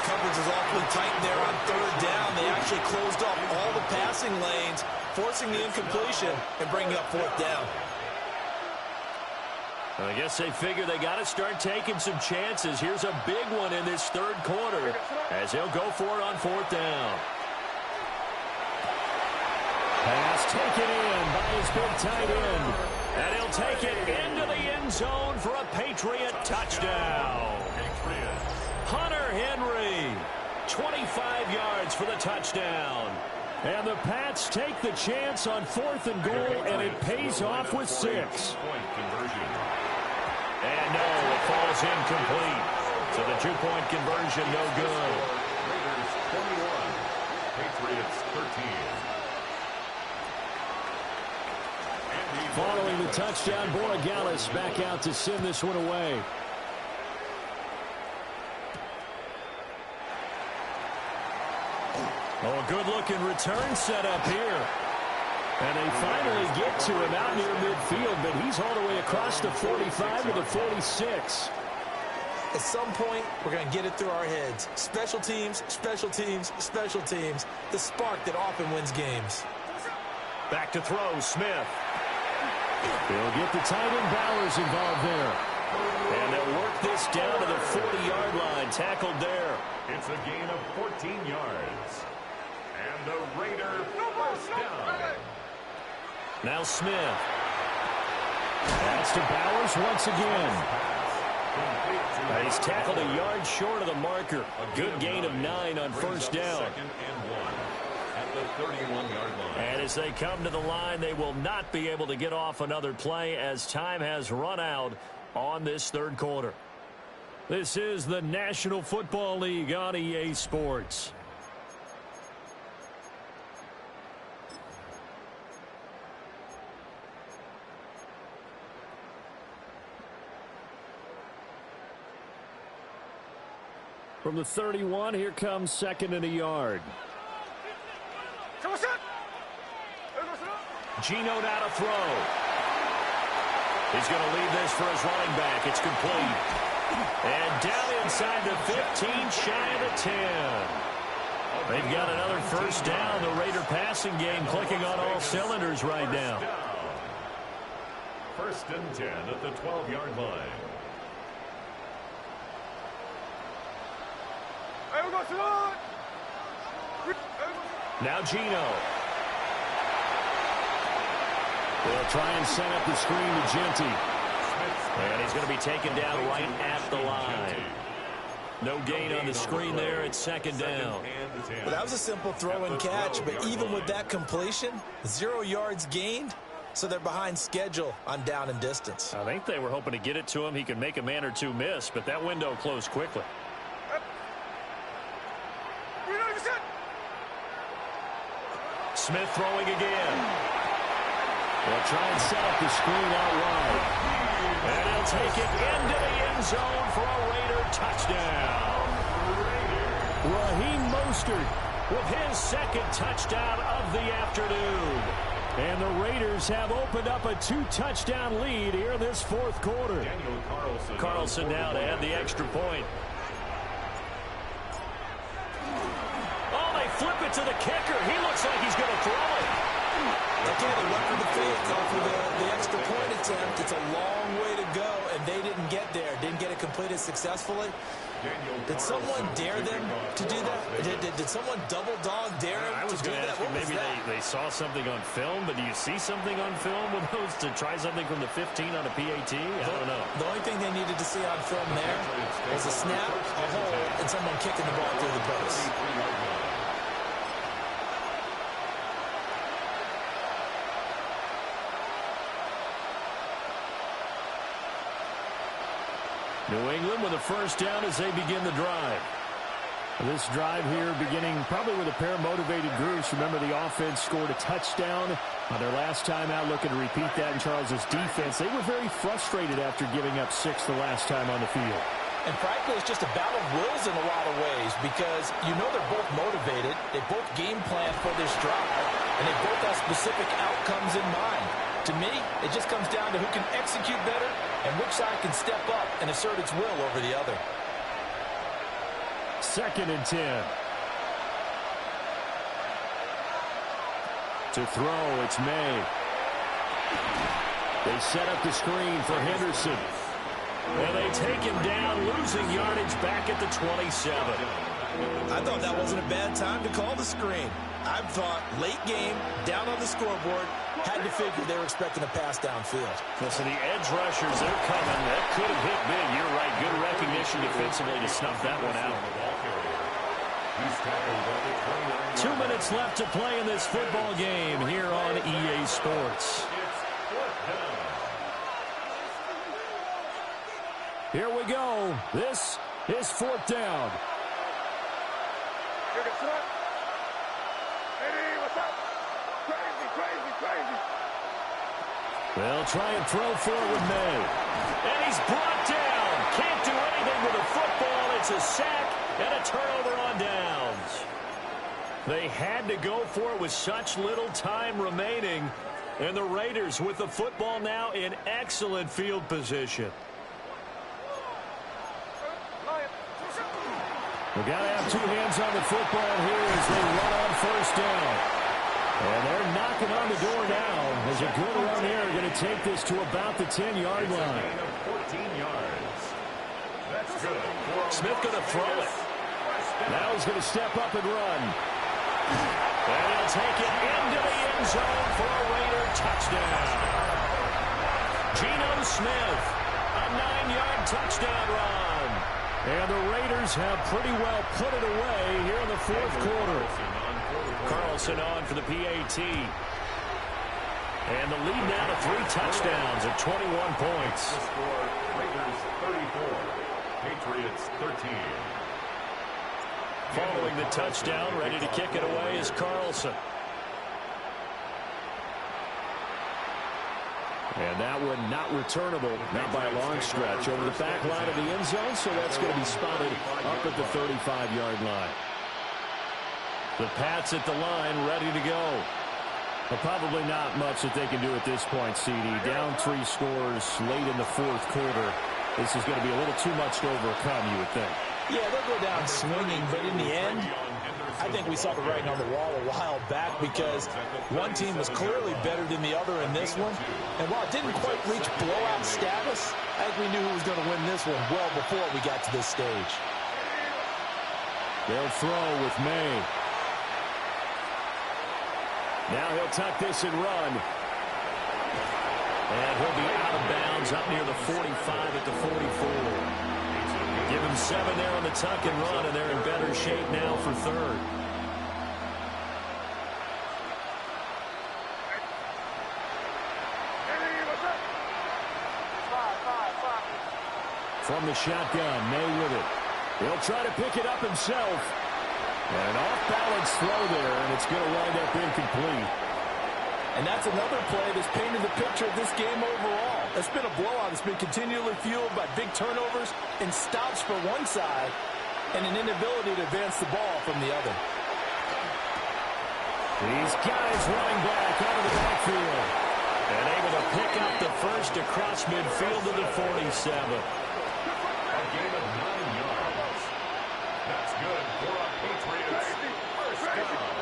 Coverage is awfully tight there on 3rd down. They actually closed off all the passing lanes, forcing the incompletion and bringing up 4th down. I guess they figure they got to start taking some chances. Here's a big one in this 3rd quarter as they'll go for it on 4th down. Pass taken in by his big tight end. And he'll take it into the end zone for a Patriot touchdown. Hunter Henry, 25 yards for the touchdown. And the Pats take the chance on 4th and goal, and it pays off with 6. And no, it falls incomplete. So the 2-point conversion no good. Raiders 21, Patriots 13. Following the touchdown, Borregales back out to send this one away. Oh, a good-looking return set up here. And they finally get to him out near midfield, but he's all the way across the 45 to the 46. At some point, we're going to get it through our heads. Special teams, special teams, special teams. The spark that often wins games. Back to throw, Smith. They'll get the tight end Bowers involved there. And they'll work this down to the 40-yard line. Tackled there. It's a gain of 14 yards. And the Raider first down. Now Smith. That's to Bowers once again. He's tackled a yard short of the marker. A good gain of 9 on first down. 2nd and 1 at the 31-yard line. And as they come to the line, they will not be able to get off another play as time has run out on this 3rd quarter. This is the National Football League on EA Sports. From the 31, here comes 2nd and a yard. Gino now to throw. He's going to leave this for his running back. It's complete. And down inside the 15, shy of the 10. They've got another first down. The Raider passing game clicking on all cylinders right now. 1st and 10 at the 12-yard line. Now Gino. They'll try and set up the screen to Genty. And he's going to be taken down right at the line. No gain on the screen there. It's 2nd down. Well, that was a simple throw and catch, but even with that completion, 0 yards gained, so they're behind schedule on down and distance. I think they were hoping to get it to him. He could make a man or two miss, but that window closed quickly. Smith throwing again. They'll try and set up the screen out wide. And he'll take it into the end zone for a Raider touchdown. Raheem Mostert with his 2nd touchdown of the afternoon. And the Raiders have opened up a 2-touchdown lead here in this 4th quarter. Carlson now to add the extra point. Oh, they flip it to the kicker. He looks like he's going to throw it. Again, they went for the fake off of the extra point attempt. It's a long way to go, and they didn't get there. Didn't get it completed successfully. Did someone dare them to do that? Did someone double dog dare them to do that? I was going to ask you, maybe they saw something on film, but do you see something on film with those to try something from the 15 on a PAT? I don't know. The only thing they needed to see on film there was a snap, a hole, and someone kicking the ball through the post. New England with a first down as they begin the drive. This drive here beginning probably with a pair of motivated groups. Remember, the offense scored a touchdown on their last time out, looking to repeat that in Charles's defense. They were very frustrated after giving up 6 the last time on the field. And frankly, it's just a battle of wills in a lot of ways because you know they're both motivated. They both game plan for this drive, and they both have specific outcomes in mind. To me, it just comes down to who can execute better and which side can step up and assert its will over the other. 2nd and 10. To throw, it's May. They set up the screen for Henderson. And they take him down, losing yardage back at the 27. I thought that wasn't a bad time to call the screen. I thought late game, down on the scoreboard, had to figure they were expecting a pass downfield. So the edge rushers, they're coming. That could have hit big. You're right. Good recognition defensively to snuff that one out. 2 minutes left to play in this football game here on EA Sports. Here we go. This is 4th down. They'll try and throw forward May. And he's brought down. Can't do anything with the football. It's a sack and a turnover on downs. They had to go for it with such little time remaining. And the Raiders with the football now in excellent field position. We've got to have 2 hands on the football here as they run on 1st down. And they're knocking on the door now as a good run here going to take this to about the 10-yard line. 14 yards. That's good. Smith going to throw it. Now he's going to step up and run. And he'll take it into the end zone for a Raider touchdown. Geno Smith, a 9-yard touchdown run. And the Raiders have pretty well put it away here in the 4th quarter. Carlson on for the PAT. And the lead now to 3 touchdowns at 21 points. The score, Raiders 34, Patriots 13. Following the touchdown, ready to kick it away is Carlson. And that one not returnable, not by a long stretch, over the back line of the end zone, so that's going to be spotted up at the 35-yard line. The Pats at the line, ready to go. But probably not much that they can do at this point, CD. Down 3 scores late in the 4th quarter. This is going to be a little too much to overcome, you would think. Yeah, they'll go down swinging, but in the end, I think we saw the writing on the wall a while back because one team was clearly better than the other in this one. And while it didn't quite reach blowout status, I think we knew who was going to win this one well before we got to this stage. They'll throw with May. Now he'll tuck this and run. And he'll be out of bounds up near the 45 at the 44. Give him 7 there on the tuck and run, and they're in better shape now for 3rd. From the shotgun, May with it. He'll try to pick it up himself. And an off-balance throw there, and it's going to wind up incomplete. And that's another play that's painted the picture of this game overall. It's been a blowout. It's been continually fueled by big turnovers and stops for one side and an inability to advance the ball from the other. These guys running back out of the backfield. And able to pick up the first across midfield to the 47. A gain of 9 yards. That's good for a Patriots first down.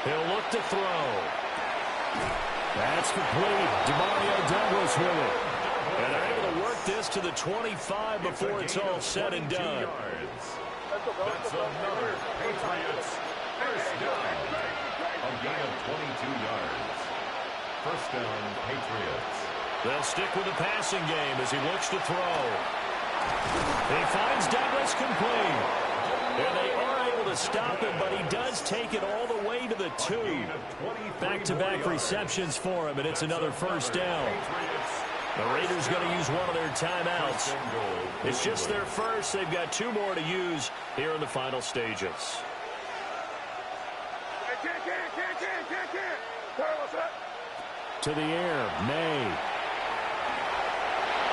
He'll look to throw. That's complete. DeMario Douglas with it. And they're able to work this to the 25 before it's all said and done. That's another Patriots first down. A gain of 22 yards. First down, Patriots. They'll stick with the passing game as he looks to throw. He finds Douglas complete. And they are able to stop him, but he does take it all the way to the 2. Back-to-back receptions for him, and it's another first down. The Raiders going to use one of their timeouts. It's just their first. They've got 2 more to use here in the final stages. To the air, May.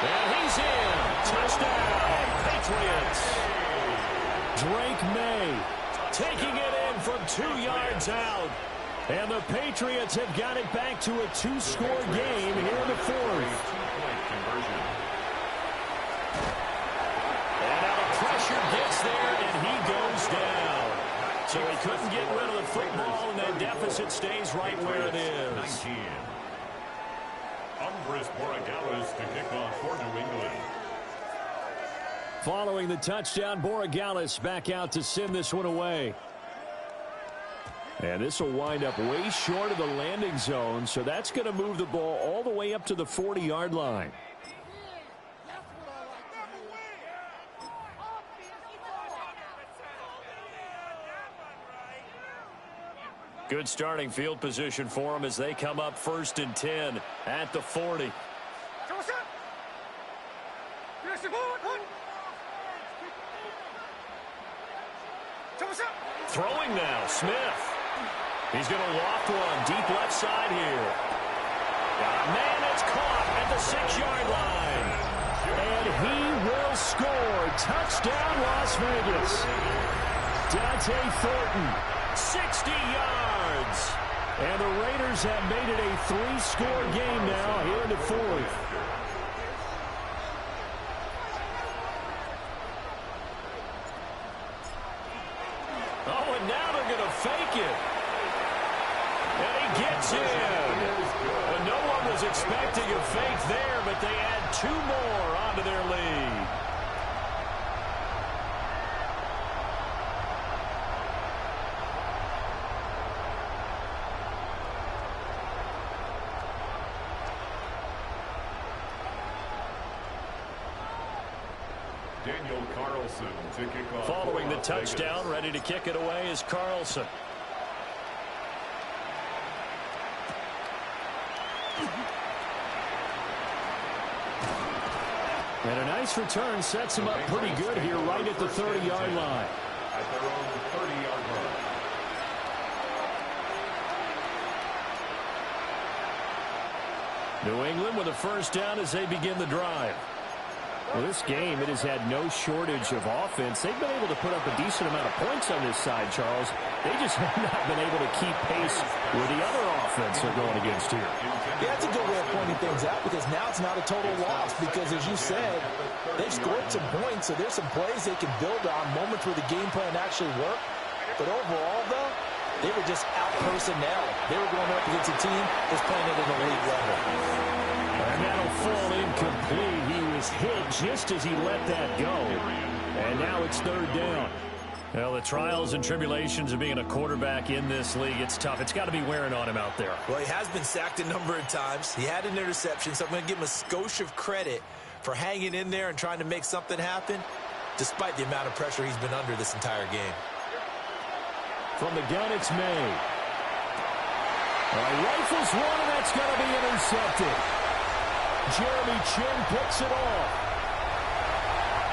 And he's in. Touchdown, Patriots. Drake May taking it in from 2 yards out. And the Patriots have got it back to a 2-score game here in the 4th. And now the pressure gets there, and he goes down. So he couldn't get rid of the football, and that deficit stays right where it is. To kick off for New England. Following the touchdown, Borregales back out to send this one away. And this will wind up way short of the landing zone, so that's going to move the ball all the way up to the 40-yard line. Good starting field position for them as they come up 1st and 10 at the 40. Throwing now, Smith. He's going to loft one deep left side here. Man, it's caught at the 6-yard line. And he will score. Touchdown, Las Vegas. Dante Thornton, 60 yards. And the Raiders have made it a 3-score game now here in the 4th. Oh, and now they're going to fake it. And he gets in. And no one was expecting a fake there, but they add 2 more onto their lead. Daniel Carlson to kick off. Following the touchdown, ready to kick it away is Carlson. And a nice return sets him up pretty good here right at the 30-yard line. At their own 30-yard line. New England with a first down as they begin the drive. Well, this game, it has had no shortage of offense. They've been able to put up a decent amount of points on this side, Charles. They just have not been able to keep pace with the other offense they're going against here. Yeah, that's a good way of pointing things out because now it's not a total loss because, as you said, they've scored some points, so there's some plays they can build on, moments where the game plan actually worked. But overall, though, they were just out-personnel. They were going up against a team that's playing at an elite level. And that'll fall incomplete. He was hit just as he let that go. And now it's 3rd down. Well, the trials and tribulations of being a quarterback in this league, it's tough. It's got to be wearing on him out there. Well, he has been sacked a number of times. He had an interception, so I'm going to give him a skosh of credit for hanging in there and trying to make something happen, despite the amount of pressure he's been under this entire game. From the gun, it's May. Rifles one, and that's going to be intercepted. Jeremy Chin picks it off.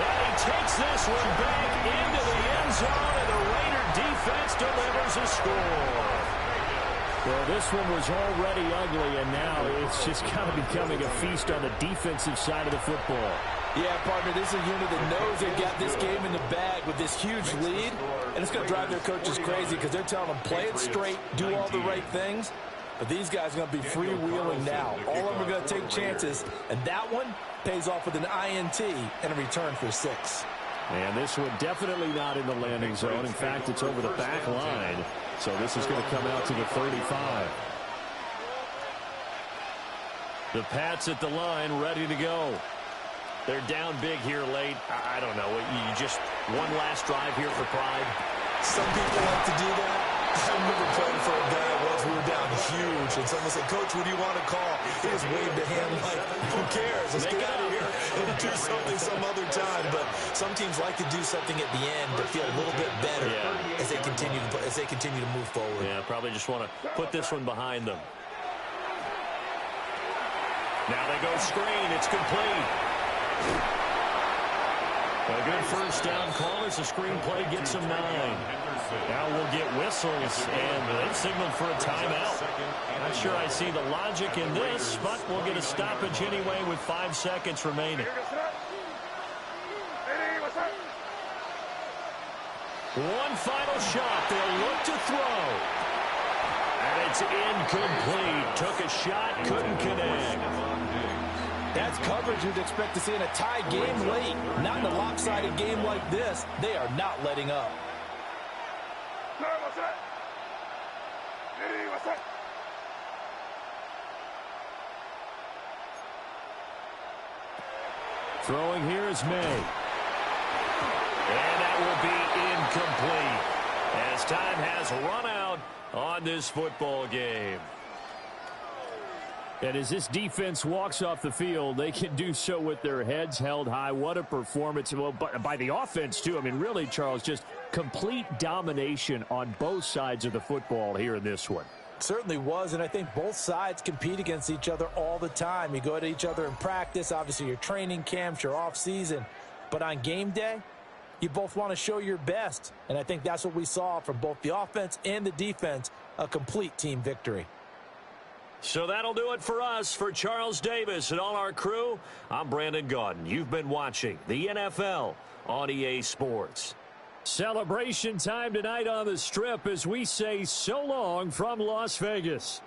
And he takes this one back into the end zone, and the Raider defense delivers a score. Well, this one was already ugly, and now it's just kind of becoming a feast on the defensive side of the football. Yeah, partner, this is a unit that knows they've got this game in the bag with this huge lead, and it's going to drive their coaches crazy because they're telling them, play it straight, do all the right things. But these guys are going to be freewheeling now. All of them are going to take chances, and that one pays off with an INT and a return for 6. And this one definitely not in the landing zone. In fact, it's over the back line. So this is going to come out to the 35. The Pats at the line, ready to go. They're down big here late. I don't know. You just one last drive here for pride. Some people like to do that. I remember playing for a guy once. We were down huge, and someone said, "Coach, what do you want to call?" He just waved a hand like, "Who cares? Let's get out of here and do something some other time." But some teams like to do something at the end to feel a little bit better as they continue to move forward. Yeah, probably just want to put this one behind them. Now they go screen. It's complete. A good first down call as the screenplay gets them 9. Now we'll get whistles, and they've signaled for a timeout. Not sure I see the logic in this, but we'll get a stoppage anyway with 5 seconds remaining. One final shot. They'll look to throw. And it's incomplete. Took a shot, couldn't connect. That's coverage you'd expect to see in a tie game late. Not in a lopsided game like this. They are not letting up. Throwing here is May. And that will be incomplete as time has run out on this football game. And as this defense walks off the field, they can do so with their heads held high. What a performance. Well, by the offense, too. I mean, really, Charles, just complete domination on both sides of the football here in this one. Certainly was, and I think both sides compete against each other all the time. You go at each other in practice, obviously your training camps, your off-season. But on game day, you both want to show your best. And I think that's what we saw from both the offense and the defense, a complete team victory. So that'll do it for us. For Charles Davis and all our crew, I'm Brandon Gaudin. You've been watching the NFL on EA Sports. Celebration time tonight on the Strip as we say so long from Las Vegas.